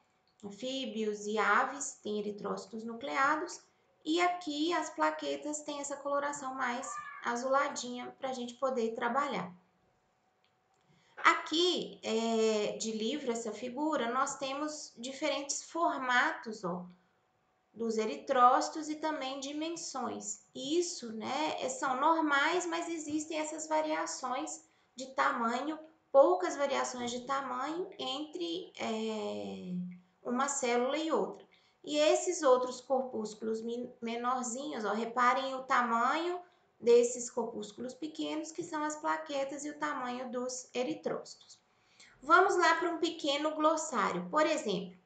anfíbios e aves têm eritrócitos nucleados, e aqui as plaquetas têm essa coloração mais azuladinha para a gente poder trabalhar. Aqui, de livro, essa figura, nós temos diferentes formatos, ó, dos eritrócitos e também dimensões. Isso, né, são normais, mas existem essas variações de tamanho, poucas variações de tamanho entre uma célula e outra. E esses outros corpúsculos menorzinhos, ó, reparem o tamanho desses corpúsculos pequenos, que são as plaquetas, e o tamanho dos eritrócitos. Vamos lá para um pequeno glossário. Por exemplo,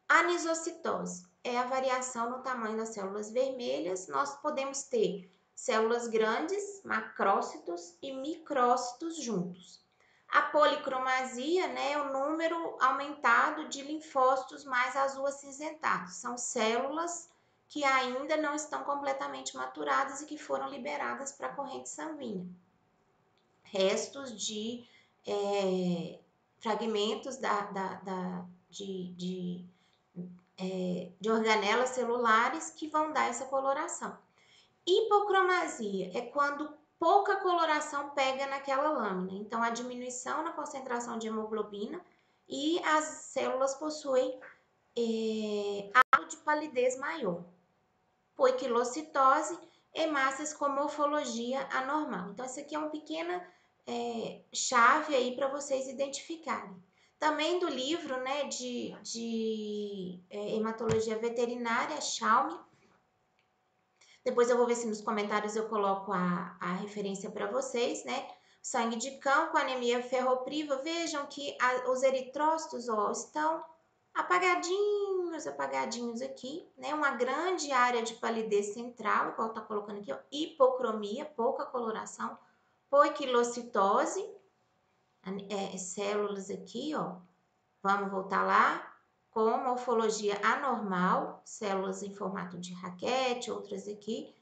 anisocitose é a variação no tamanho das células vermelhas. Nós podemos ter células grandes, macrócitos e micrócitos juntos. A policromasia, né, é o número aumentado de linfócitos mais azul acinzentado. São células que ainda não estão completamente maturadas e que foram liberadas para a corrente sanguínea. Restos de fragmentos de organelas celulares que vão dar essa coloração. Hipocromasia é quando pouca coloração pega naquela lâmina. Então, a diminuição na concentração de hemoglobina e as células possuem halo de palidez maior. Poiquilocitose, hemácias com morfologia anormal. Então, essa aqui é uma pequena chave aí para vocês identificarem. Também do livro, né, de hematologia veterinária, Chalme. Depois eu vou ver se nos comentários eu coloco a referência para vocês, né? Sangue de cão com anemia ferropriva. Vejam que os eritrócitos, ó, estão apagadinhos aqui, né? Uma grande área de palidez central, igual tá colocando aqui, ó, hipocromia, pouca coloração, poiquilocitose, células aqui, ó, vamos voltar lá, com morfologia anormal, células em formato de raquete, outras aqui,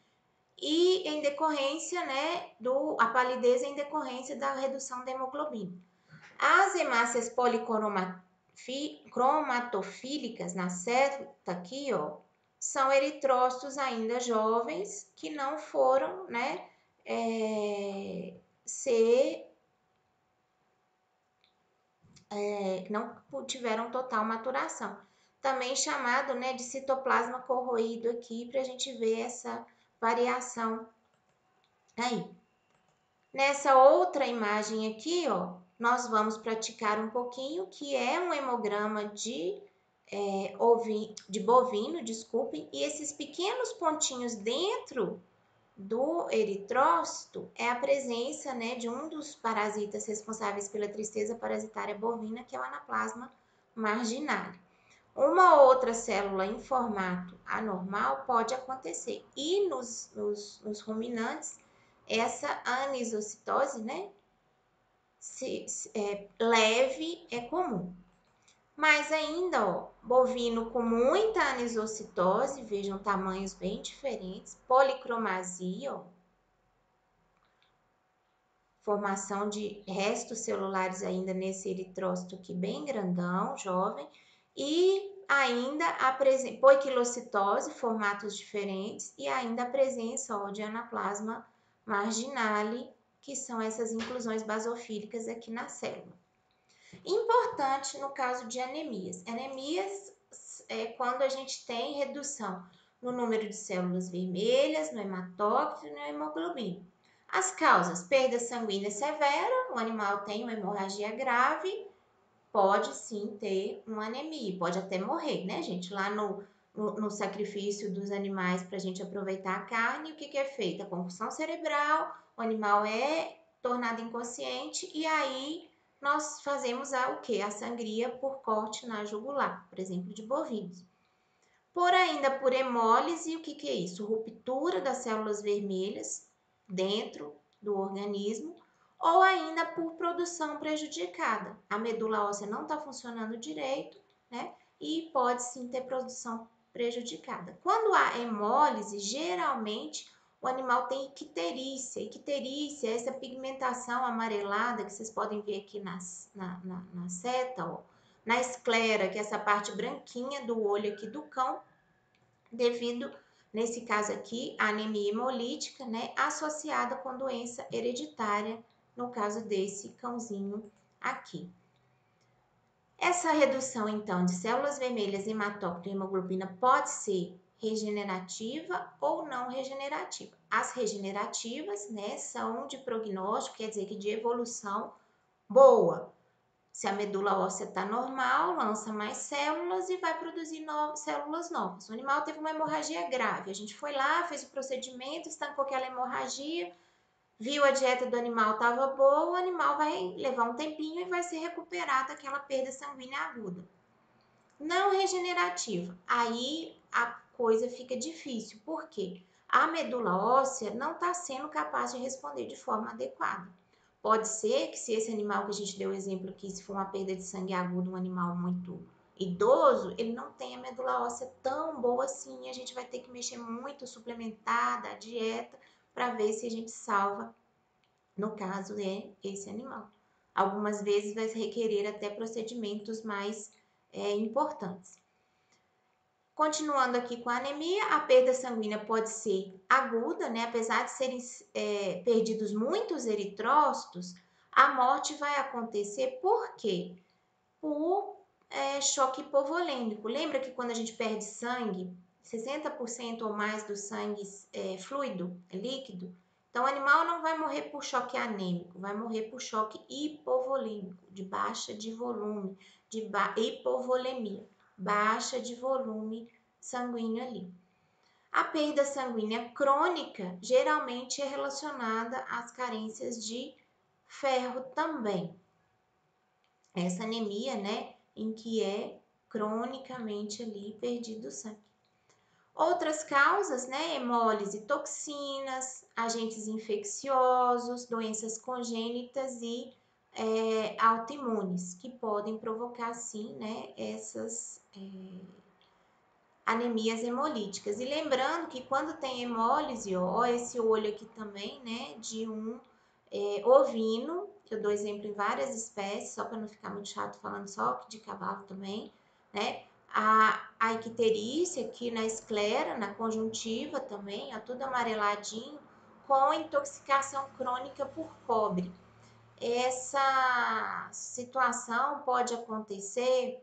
e em decorrência, né, a palidez em decorrência da redução da hemoglobina. As hemácias policromatofílicas na seta aqui, ó, são eritrócitos ainda jovens que não foram, né, não tiveram total maturação. Também chamado, né, de citoplasma corroído aqui, para a gente ver essa variação aí. Nessa outra imagem aqui, ó, nós vamos praticar um pouquinho, que é um hemograma de de bovino, desculpem, e esses pequenos pontinhos dentro do eritrócito é a presença, né, de um dos parasitas responsáveis pela tristeza parasitária bovina, que é o Anaplasma marginale. Uma outra célula em formato anormal pode acontecer. E nos ruminantes, essa anisocitose, né, leve é comum. Mas ainda, ó, bovino com muita anisocitose, vejam tamanhos bem diferentes, policromasia, ó, formação de restos celulares ainda nesse eritrócito aqui bem grandão, jovem, e ainda a poiquilocitose, formatos diferentes, e ainda a presença, ó, de anaplasma marginale, que são essas inclusões basofílicas aqui na célula. Importante no caso de anemias. Anemias é quando a gente tem redução no número de células vermelhas, no hematócrito e na hemoglobina. As causas: perda sanguínea severa, o animal tem uma hemorragia grave, pode sim ter uma anemia, pode até morrer, né, gente? Lá no sacrifício dos animais para a gente aproveitar a carne, o que é feito? A concussão cerebral, o animal é tornado inconsciente e aí nós fazemos o quê? A sangria por corte na jugular, por exemplo, de bovinos. Por hemólise, o que é isso? Ruptura das células vermelhas dentro do organismo ou ainda por produção prejudicada. A medula óssea não está funcionando direito, né? E pode sim ter produção prejudicada. Quando há hemólise, geralmente o animal tem icterícia. Icterícia é essa pigmentação amarelada que vocês podem ver aqui na seta, ó, na esclera, que é essa parte branquinha do olho aqui do cão, devido, nesse caso aqui, a anemia hemolítica, né, associada com doença hereditária, no caso desse cãozinho aqui. Essa redução, então, de células vermelhas, hematócrito e hemoglobina pode ser regenerativa ou não regenerativa. As regenerativas, né, são de prognóstico, quer dizer que de evolução boa. Se a medula óssea está normal, lança mais células e vai produzir células novas. O animal teve uma hemorragia grave. A gente foi lá, fez o procedimento, estancou aquela hemorragia, viu a dieta do animal estava boa, o animal vai levar um tempinho e vai se recuperar daquela perda sanguínea aguda. Não regenerativa. Aí a coisa fica difícil. Por quê? A medula óssea não está sendo capaz de responder de forma adequada. Pode ser que se esse animal que a gente deu o exemplo aqui, se for uma perda de sangue aguda, um animal muito idoso, ele não tem a medula óssea tão boa assim. A gente vai ter que mexer muito, suplementar, dar dieta, para ver se a gente salva, no caso, esse animal. Algumas vezes vai requerer até procedimentos mais importantes. Continuando aqui com a anemia, a perda sanguínea pode ser aguda, né? Apesar de serem perdidos muitos eritrócitos, a morte vai acontecer por quê? Por choque hipovolêmico. Lembra que quando a gente perde sangue, 60% ou mais do sangue fluido, líquido? Então, o animal não vai morrer por choque anêmico, vai morrer por choque hipovolêmico, de baixa de volume, de hipovolemia, baixa de volume sanguíneo ali. A perda sanguínea crônica geralmente é relacionada às carências de ferro também. Essa anemia, né, em que é cronicamente ali perdido o sangue. Outras causas, né, hemólise, toxinas, agentes infecciosos, doenças congênitas e autoimunes, que podem provocar, sim, né, essas anemias hemolíticas. E lembrando que quando tem hemólise, ó, esse olho aqui também, né, de um ovino, que eu dou exemplo em várias espécies, só para não ficar muito chato falando só de cavalo também, né? A icterícia aqui na esclera, na conjuntiva também, ó, tudo amareladinho, com intoxicação crônica por cobre. Essa situação pode acontecer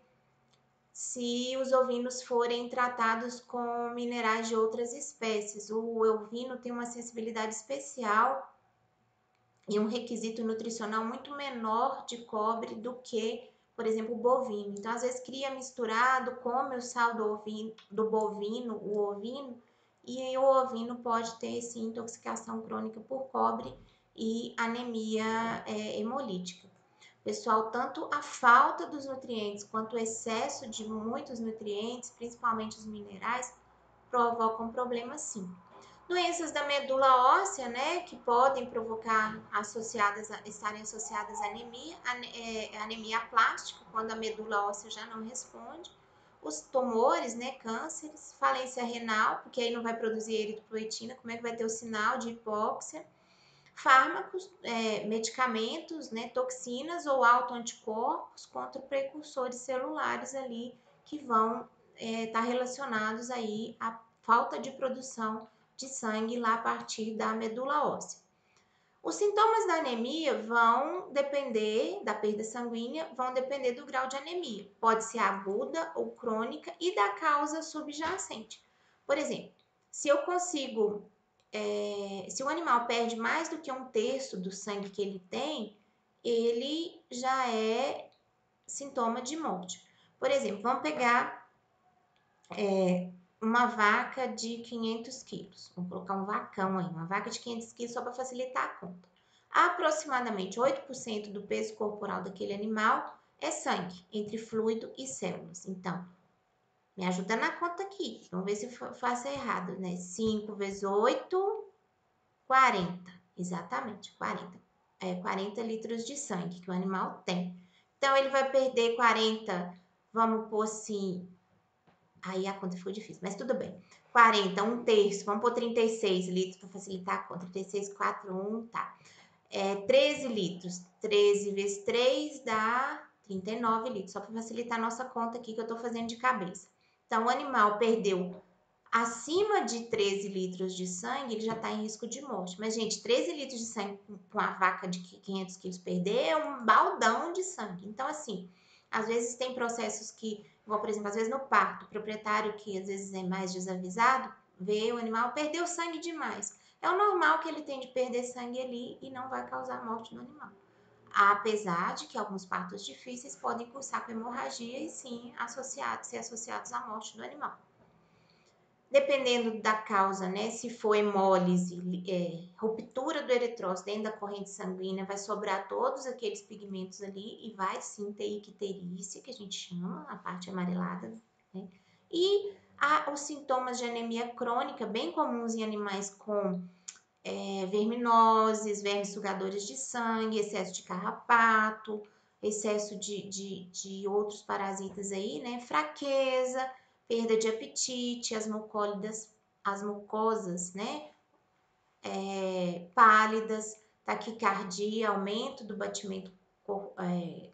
se os ovinos forem tratados com minerais de outras espécies. O ovino tem uma sensibilidade especial e um requisito nutricional muito menor de cobre do que, por exemplo, o bovino. Então, às vezes, cria misturado, come o sal do bovino, o ovino, e o ovino pode ter, sim, intoxicação crônica por cobre e anemia hemolítica. Pessoal, tanto a falta dos nutrientes quanto o excesso de muitos nutrientes, principalmente os minerais, provocam problemas sim. Doenças da medula óssea, né, que podem provocar estarem associadas à anemia, anemia plástica, quando a medula óssea já não responde. Os tumores, né, cânceres, falência renal, porque aí não vai produzir eritropoetina, como é que vai ter o sinal de hipóxia? Fármacos, medicamentos, né, toxinas ou autoanticorpos contra precursores celulares ali que vão estar relacionados aí à falta de produção de sangue lá a partir da medula óssea. Os sintomas da anemia vão depender, da perda sanguínea, vão depender do grau de anemia. Pode ser aguda ou crônica e da causa subjacente. Por exemplo, se eu consigo, se o animal perde mais do que 1/3 do sangue que ele tem, ele já é sintoma de morte. Por exemplo, vamos pegar uma vaca de 500 quilos. Vamos colocar um vacão aí, uma vaca de 500 quilos só para facilitar a conta. Aproximadamente 8% do peso corporal daquele animal é sangue, entre fluido e células. Então, me ajuda na conta aqui. Vamos ver se eu faço errado, né? 5 vezes 8, 40. Exatamente, 40. 40 litros de sangue que o animal tem. Então, ele vai perder 40, vamos pôr assim. Aí a conta ficou difícil, mas tudo bem. 40, 1/3, vamos pôr 36 litros para facilitar a conta. 36, 4, 1, tá. 13 litros. 13 vezes 3 dá 39 litros. Só para facilitar a nossa conta aqui que eu estou fazendo de cabeça. Então, o animal perdeu acima de 13 litros de sangue, ele já está em risco de morte. Mas, gente, 13 litros de sangue para uma vaca de 500 quilos perder é um baldão de sangue. Então, assim, às vezes tem processos que, igual, por exemplo, às vezes no parto, o proprietário que às vezes é mais desavisado, vê o animal perdeu sangue demais. É o normal que ele tem de perder sangue ali e não vai causar morte no animal. Apesar de que alguns partos difíceis podem cursar com hemorragia e sim ser associados à morte do animal. Dependendo da causa, né? Se for hemólise, ruptura do eritrócito dentro da corrente sanguínea, vai sobrar todos aqueles pigmentos ali e vai sim ter icterícia, que a gente chama, a parte amarelada, né? E os sintomas de anemia crônica, bem comuns em animais com verminoses, vermes sugadores de sangue, excesso de carrapato, excesso de outros parasitas aí, né? Fraqueza, perda de apetite, as mucosas, né? Pálidas, taquicardia, aumento do batimento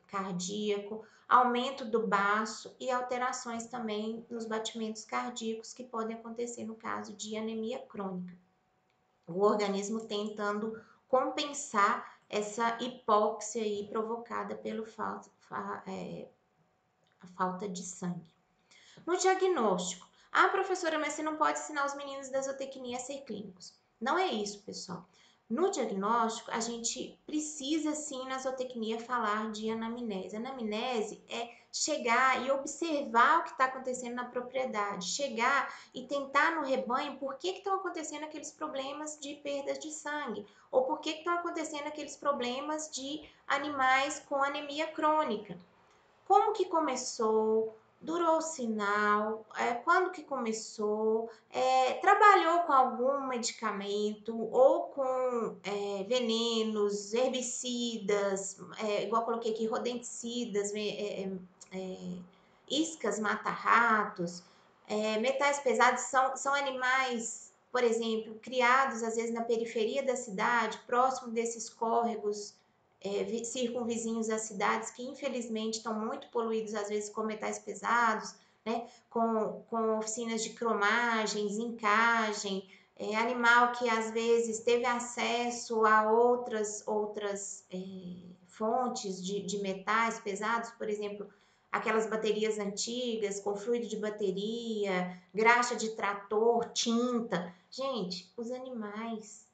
cardíaco, aumento do baço e alterações também nos batimentos cardíacos que podem acontecer no caso de anemia crônica. O organismo tentando compensar essa hipóxia aí provocada pela a falta de sangue. No diagnóstico, professora, mas você não pode ensinar os meninos da zootecnia a ser clínicos. Não é isso, pessoal. No diagnóstico, a gente precisa sim na zootecnia falar de anamnese. Anamnese é chegar e observar o que está acontecendo na propriedade, chegar e tentar no rebanho por que estão acontecendo aqueles problemas de perdas de sangue, ou por que estão acontecendo aqueles problemas de animais com anemia crônica. Como que começou? Durou o sinal? Quando que começou? Trabalhou com algum medicamento ou com venenos, herbicidas, igual coloquei aqui, rodenticidas, iscas mata-ratos, metais pesados são animais, por exemplo, criados às vezes na periferia da cidade, próximo desses córregos, circunvizinhos às cidades que infelizmente estão muito poluídos às vezes com metais pesados, né? Com oficinas de cromagem, zincagem, animal que às vezes teve acesso a outras fontes de metais pesados, por exemplo, aquelas baterias antigas com fluido de bateria, graxa de trator, tinta. Gente, os animais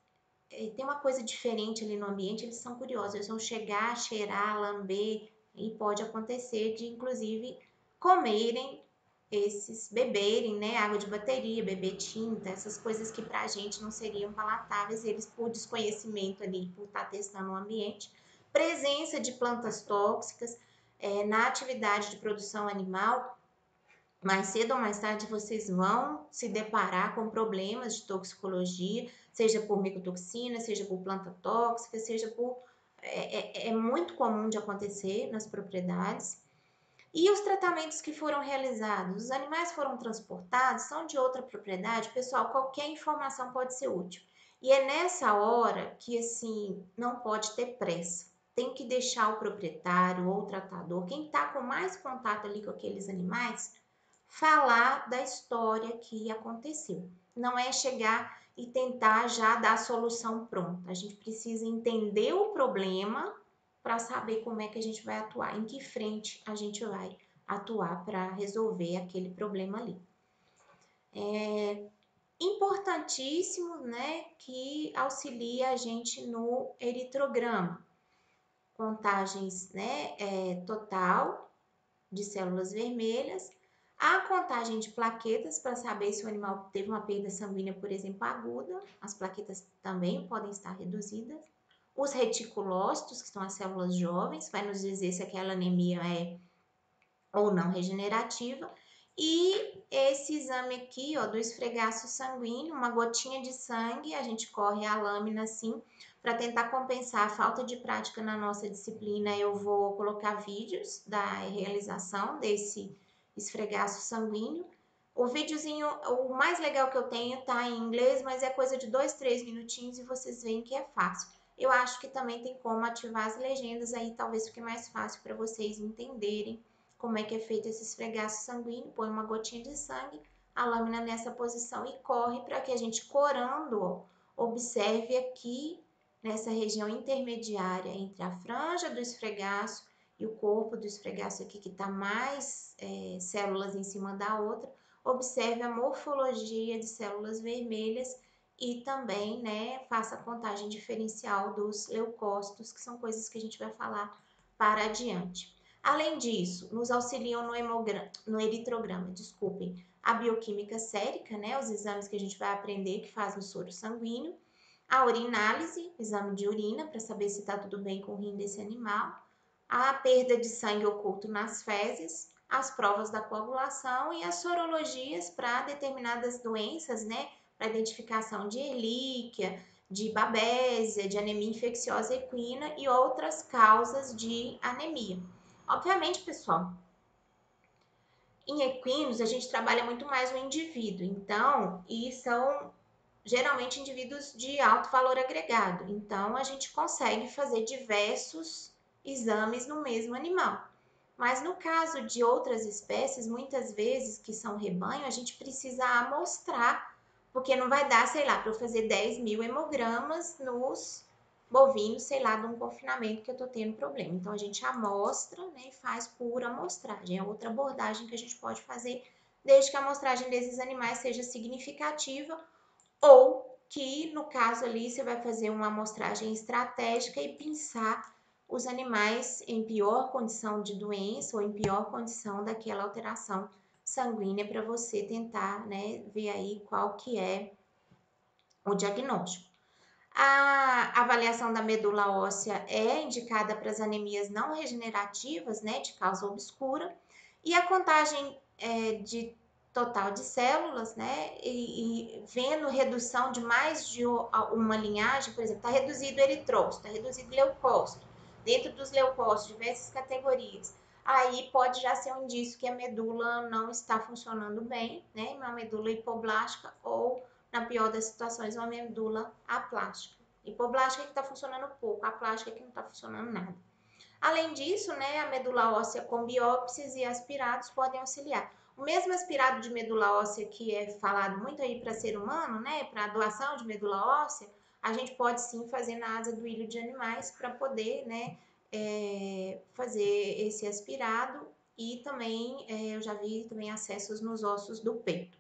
tem uma coisa diferente ali no ambiente, eles são curiosos, eles vão chegar, cheirar, lamber, E pode acontecer de, inclusive, comerem beberem, né, água de bateria, beber tinta, essas coisas que pra gente não seriam palatáveis, eles por desconhecimento ali, por estar testando o ambiente. Presença de plantas tóxicas na atividade de produção animal, mais cedo ou mais tarde vocês vão se deparar com problemas de toxicologia, seja por micotoxina, seja por planta tóxica, seja por... É muito comum de acontecer nas propriedades. E os tratamentos que foram realizados? Os animais foram transportados, são de outra propriedade? Pessoal, qualquer informação pode ser útil. E é nessa hora que, assim, não pode ter pressa. Tem que deixar o proprietário ou o tratador, quem está com mais contato ali com aqueles animais, falar da história que aconteceu. Não é chegar e tentar já dar a solução pronta. A gente precisa entender o problema para saber como é que a gente vai atuar, em que frente a gente vai atuar para resolver aquele problema ali. É importantíssimo, né, que auxilia a gente no eritrograma. Contagens, né, total de células vermelhas, a contagem de plaquetas para saber se o animal teve uma perda sanguínea, por exemplo, aguda, as plaquetas também podem estar reduzidas. Os reticulócitos, que são as células jovens, vai nos dizer se aquela anemia é ou não regenerativa. E esse exame aqui, ó, do esfregaço sanguíneo, uma gotinha de sangue, a gente corre a lâmina assim, para tentar compensar a falta de prática na nossa disciplina. Eu vou colocar vídeos da realização desse esfregaço sanguíneo. O videozinho, o mais legal que eu tenho tá em inglês, mas é coisa de 2, 3 minutinhos e vocês veem que é fácil. Eu acho que também tem como ativar as legendas aí, talvez fique mais fácil para vocês entenderem como é que é feito esse esfregaço sanguíneo. Põe uma gotinha de sangue, a lâmina nessa posição e corre para que a gente, corando, ó, observe aqui nessa região intermediária entre a franja do esfregaço e o corpo do esfregaço aqui, que está mais células em cima da outra. Observe a morfologia de células vermelhas e também, né, faça a contagem diferencial dos leucócitos, que são coisas que a gente vai falar para adiante. Além disso, nos auxiliam no eritrograma, desculpem, a bioquímica sérica, né, os exames que a gente vai aprender que faz no soro sanguíneo, a urinálise, exame de urina para saber se está tudo bem com o rim desse animal, a perda de sangue oculto nas fezes, as provas da coagulação e as sorologias para determinadas doenças, né, para identificação de erlíquia, de babésia, de anemia infecciosa equina e outras causas de anemia. Obviamente, pessoal, em equinos a gente trabalha muito mais o indivíduo, então, e são geralmente indivíduos de alto valor agregado, então a gente consegue fazer diversos exames no mesmo animal. Mas no caso de outras espécies, muitas vezes que são rebanho, a gente precisa amostrar, porque não vai dar, sei lá, para eu fazer 10.000 hemogramas nos bovinos, sei lá, de um confinamento que eu tô tendo problema. Então a gente amostra, né, e faz por amostragem. É outra abordagem que a gente pode fazer, desde que a amostragem desses animais seja significativa ou que, no caso ali, você vai fazer uma amostragem estratégica e pensar os animais em pior condição de doença ou em pior condição daquela alteração sanguínea para você tentar, né, ver aí qual que é o diagnóstico. A avaliação da medula óssea é indicada para as anemias não regenerativas, né, de causa obscura, e a contagem de total de células, né, e vendo redução de mais de uma linhagem, por exemplo, está reduzido eritrócito, está reduzido leucócito, dentro dos leucócitos, diversas categorias, aí pode já ser um indício que a medula não está funcionando bem, né, uma medula hipoblástica ou, na pior das situações, uma medula aplástica. Hipoblástica que está funcionando pouco, aplástica que não está funcionando nada. Além disso, né, a medula óssea com biópsias e aspirados podem auxiliar. O mesmo aspirado de medula óssea que é falado muito aí para ser humano, né, para doação de medula óssea, a gente pode sim fazer na asa do ilho de animais para poder, né, fazer esse aspirado e também eu já vi também acessos nos ossos do peito.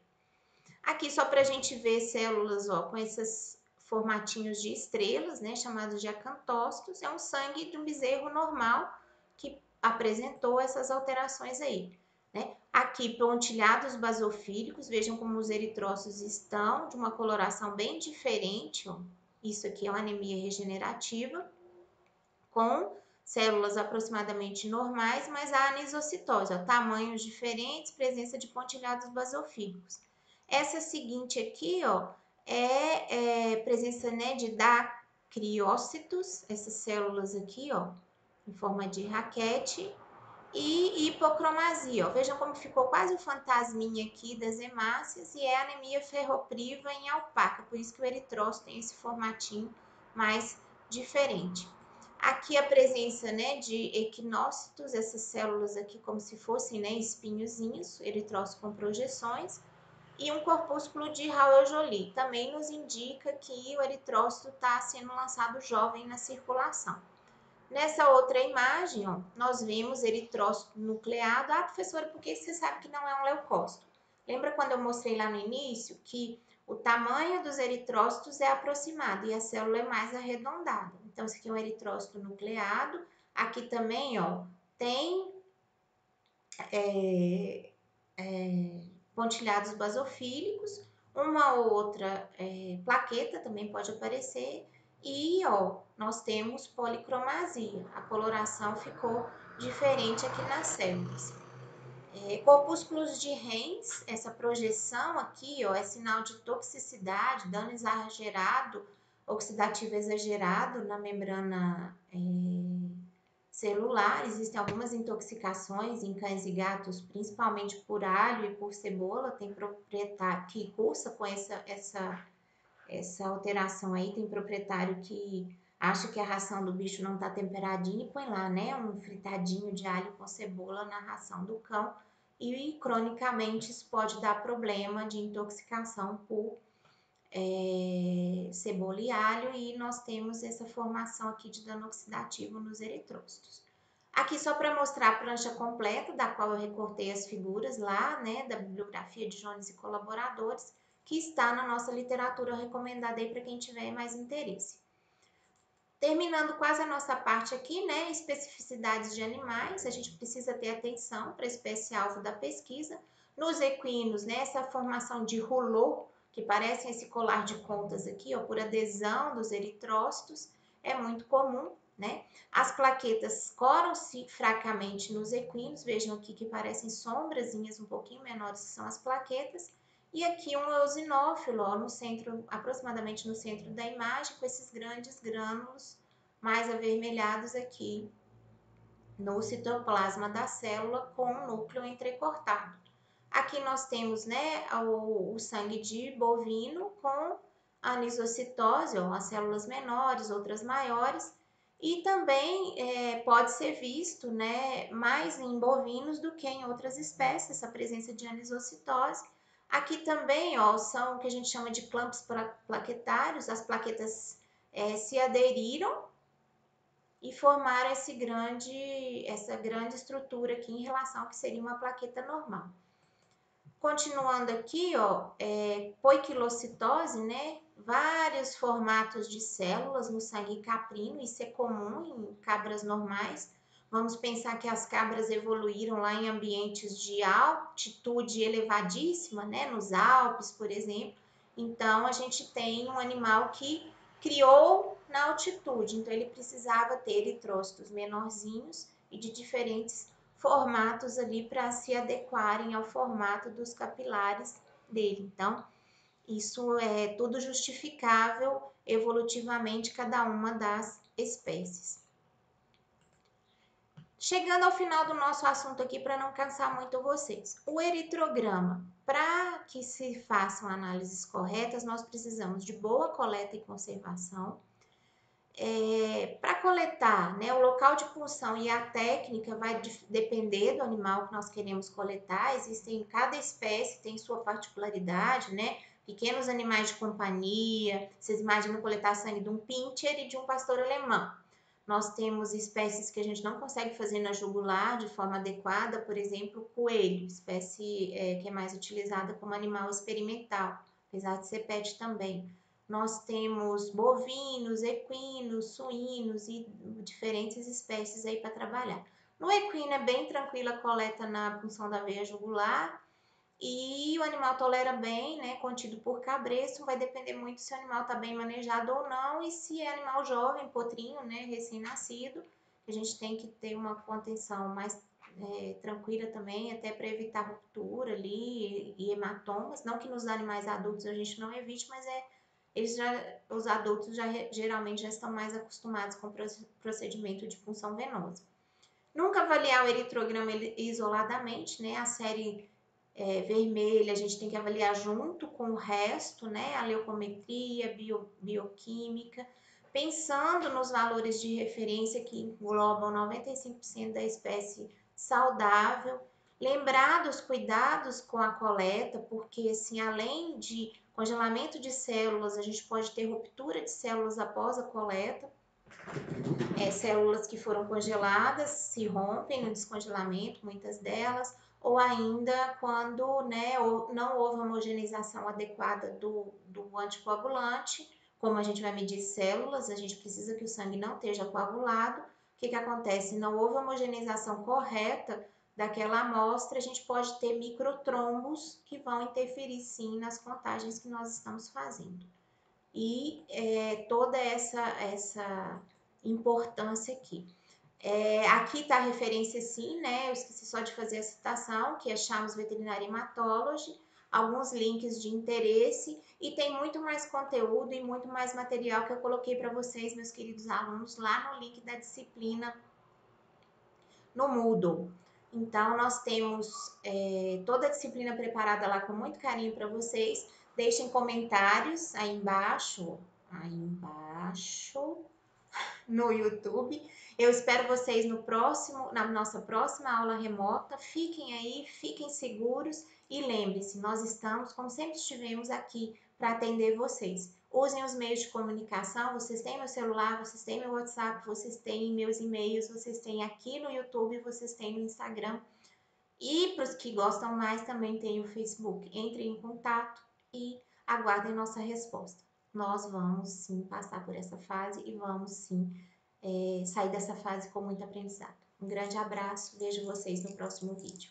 Aqui só para a gente ver células, ó, com esses formatinhos de estrelas, né, chamados de acantócitos, é um sangue de um bezerro normal que apresentou essas alterações aí, né? Aqui, pontilhados basofílicos, vejam como os eritrócitos estão de uma coloração bem diferente, ó. Isso aqui é uma anemia regenerativa, com células aproximadamente normais, mas a anisocitose, ó, tamanhos diferentes, presença de pontilhados basofílicos. Essa seguinte aqui, ó, é presença, né, de dacriócitos, essas células aqui, ó, em forma de raquete, e hipocromasia, ó. Vejam como ficou quase o fantasminha aqui das hemácias, e é anemia ferropriva em alpaca, por isso que o eritrócito tem esse formatinho mais diferente. Aqui a presença, né, de equinócitos, essas células aqui como se fossem, né, espinhozinhos, eritrócito com projeções, e um corpúsculo de Raoul-Joly. Também nos indica que o eritrócito está sendo lançado jovem na circulação. Nessa outra imagem, ó, nós vemos eritrócito nucleado. Ah, professora, por que você sabe que não é um leucócito? Lembra quando eu mostrei lá no início que o tamanho dos eritrócitos é aproximado e a célula é mais arredondada. Então, esse aqui é um eritrócito nucleado. Aqui também, ó, tem pontilhados basofílicos, uma ou outra plaqueta também pode aparecer. E, ó, nós temos policromasia. A coloração ficou diferente aqui nas células. Corpúsculos de Hens, essa projeção aqui, ó, é sinal de toxicidade, dano exagerado, oxidativo exagerado na membrana celular. Existem algumas intoxicações em cães e gatos, principalmente por alho e por cebola. Tem proprietário que cursa com essa alteração aí. Tem proprietário que acha que a ração do bicho não está temperadinha e põe lá, né, um fritadinho de alho com cebola na ração do cão. E cronicamente isso pode dar problema de intoxicação por cebola e alho, e nós temos essa formação aqui de dano oxidativo nos eritrócitos. Aqui só para mostrar a prancha completa, da qual eu recortei as figuras lá, né, da bibliografia de Jones e colaboradores, que está na nossa literatura recomendada aí para quem tiver mais interesse. Terminando quase a nossa parte aqui, né, especificidades de animais, a gente precisa ter atenção para a espécie alvo da pesquisa. Nos equinos, né, essa formação de rouleau, que parecem esse colar de contas aqui, ó, por adesão dos eritrócitos, é muito comum, né? As plaquetas coram-se fracamente nos equinos, vejam aqui que parecem sombrazinhas um pouquinho menores, que são as plaquetas. E aqui um eosinófilo, ó, no centro, aproximadamente no centro da imagem, com esses grandes grânulos mais avermelhados aqui no citoplasma da célula, com o núcleo entrecortado. Aqui nós temos, né, o sangue de bovino com anisocitose, ó, as células menores, outras maiores, e também pode ser visto, né, mais em bovinos do que em outras espécies, essa presença de anisocitose. Aqui também, ó, são o que a gente chama de clampos plaquetários, as plaquetas se aderiram e formaram essa grande estrutura aqui em relação ao que seria uma plaqueta normal. Continuando aqui, ó, poiquilocitose, né? Vários formatos de células no sangue caprino, isso é comum em cabras normais. Vamos pensar que as cabras evoluíram lá em ambientes de altitude elevadíssima, né? Nos Alpes, por exemplo. Então, a gente tem um animal que criou na altitude, então ele precisava ter eritrócitos menorzinhos e de diferentes formatos ali para se adequarem ao formato dos capilares dele. Então, isso é tudo justificável evolutivamente cada uma das espécies. Chegando ao final do nosso assunto aqui, para não cansar muito vocês, o eritrograma. Para que se façam análises corretas, nós precisamos de boa coleta e conservação. Para coletar, né, o local de punção e a técnica vai depender do animal que nós queremos coletar. Cada espécie tem sua particularidade, né? Pequenos animais de companhia, vocês imaginam coletar sangue de um pincher e de um pastor alemão. Nós temos espécies que a gente não consegue fazer na jugular de forma adequada, por exemplo, o coelho, espécie que é mais utilizada como animal experimental, apesar de ser pet também. Nós temos bovinos, equinos, suínos e diferentes espécies aí para trabalhar. No equino é bem tranquila a coleta na punção da veia jugular e o animal tolera bem, né, contido por cabresto, vai depender muito se o animal está bem manejado ou não e se é animal jovem, potrinho, né, recém-nascido, a gente tem que ter uma contenção mais tranquila também, até para evitar ruptura ali e hematomas, não que nos animais adultos a gente não evite, mas os adultos geralmente já estão mais acostumados com o procedimento de punção venosa. Nunca avaliar o eritrograma isoladamente, né? A série vermelha a gente tem que avaliar junto com o resto, né? A leucometria, bioquímica, pensando nos valores de referência que englobam 95% da espécie saudável. Lembrar dos cuidados com a coleta, porque assim, além de congelamento de células, a gente pode ter ruptura de células após a coleta. Células que foram congeladas se rompem no descongelamento, muitas delas, ou ainda quando, né, não houve homogeneização adequada do anticoagulante, como a gente vai medir células, a gente precisa que o sangue não esteja coagulado. O que acontece? Não houve homogeneização correta daquela amostra, a gente pode ter microtrombos que vão interferir sim nas contagens que nós estamos fazendo. E toda essa importância aqui. Aqui está a referência sim, né? Eu esqueci só de fazer a citação, que é Chamos Veterinary Hematology, alguns links de interesse e tem muito mais conteúdo e muito mais material que eu coloquei para vocês, meus queridos alunos, lá no link da disciplina no Moodle. Então, nós temos toda a disciplina preparada lá com muito carinho para vocês. Deixem comentários aí embaixo no YouTube. Eu espero vocês na nossa próxima aula remota. Fiquem aí, fiquem seguros e lembrem-se, nós estamos, como sempre estivemos aqui, para atender vocês. Usem os meios de comunicação, vocês têm meu celular, vocês têm meu WhatsApp, vocês têm meus e-mails, vocês têm aqui no YouTube, vocês têm no Instagram. E para os que gostam mais, também tem o Facebook. Entrem em contato e aguardem nossa resposta. Nós vamos sim passar por essa fase e vamos sim sair dessa fase com muito aprendizado. Um grande abraço, vejo vocês no próximo vídeo.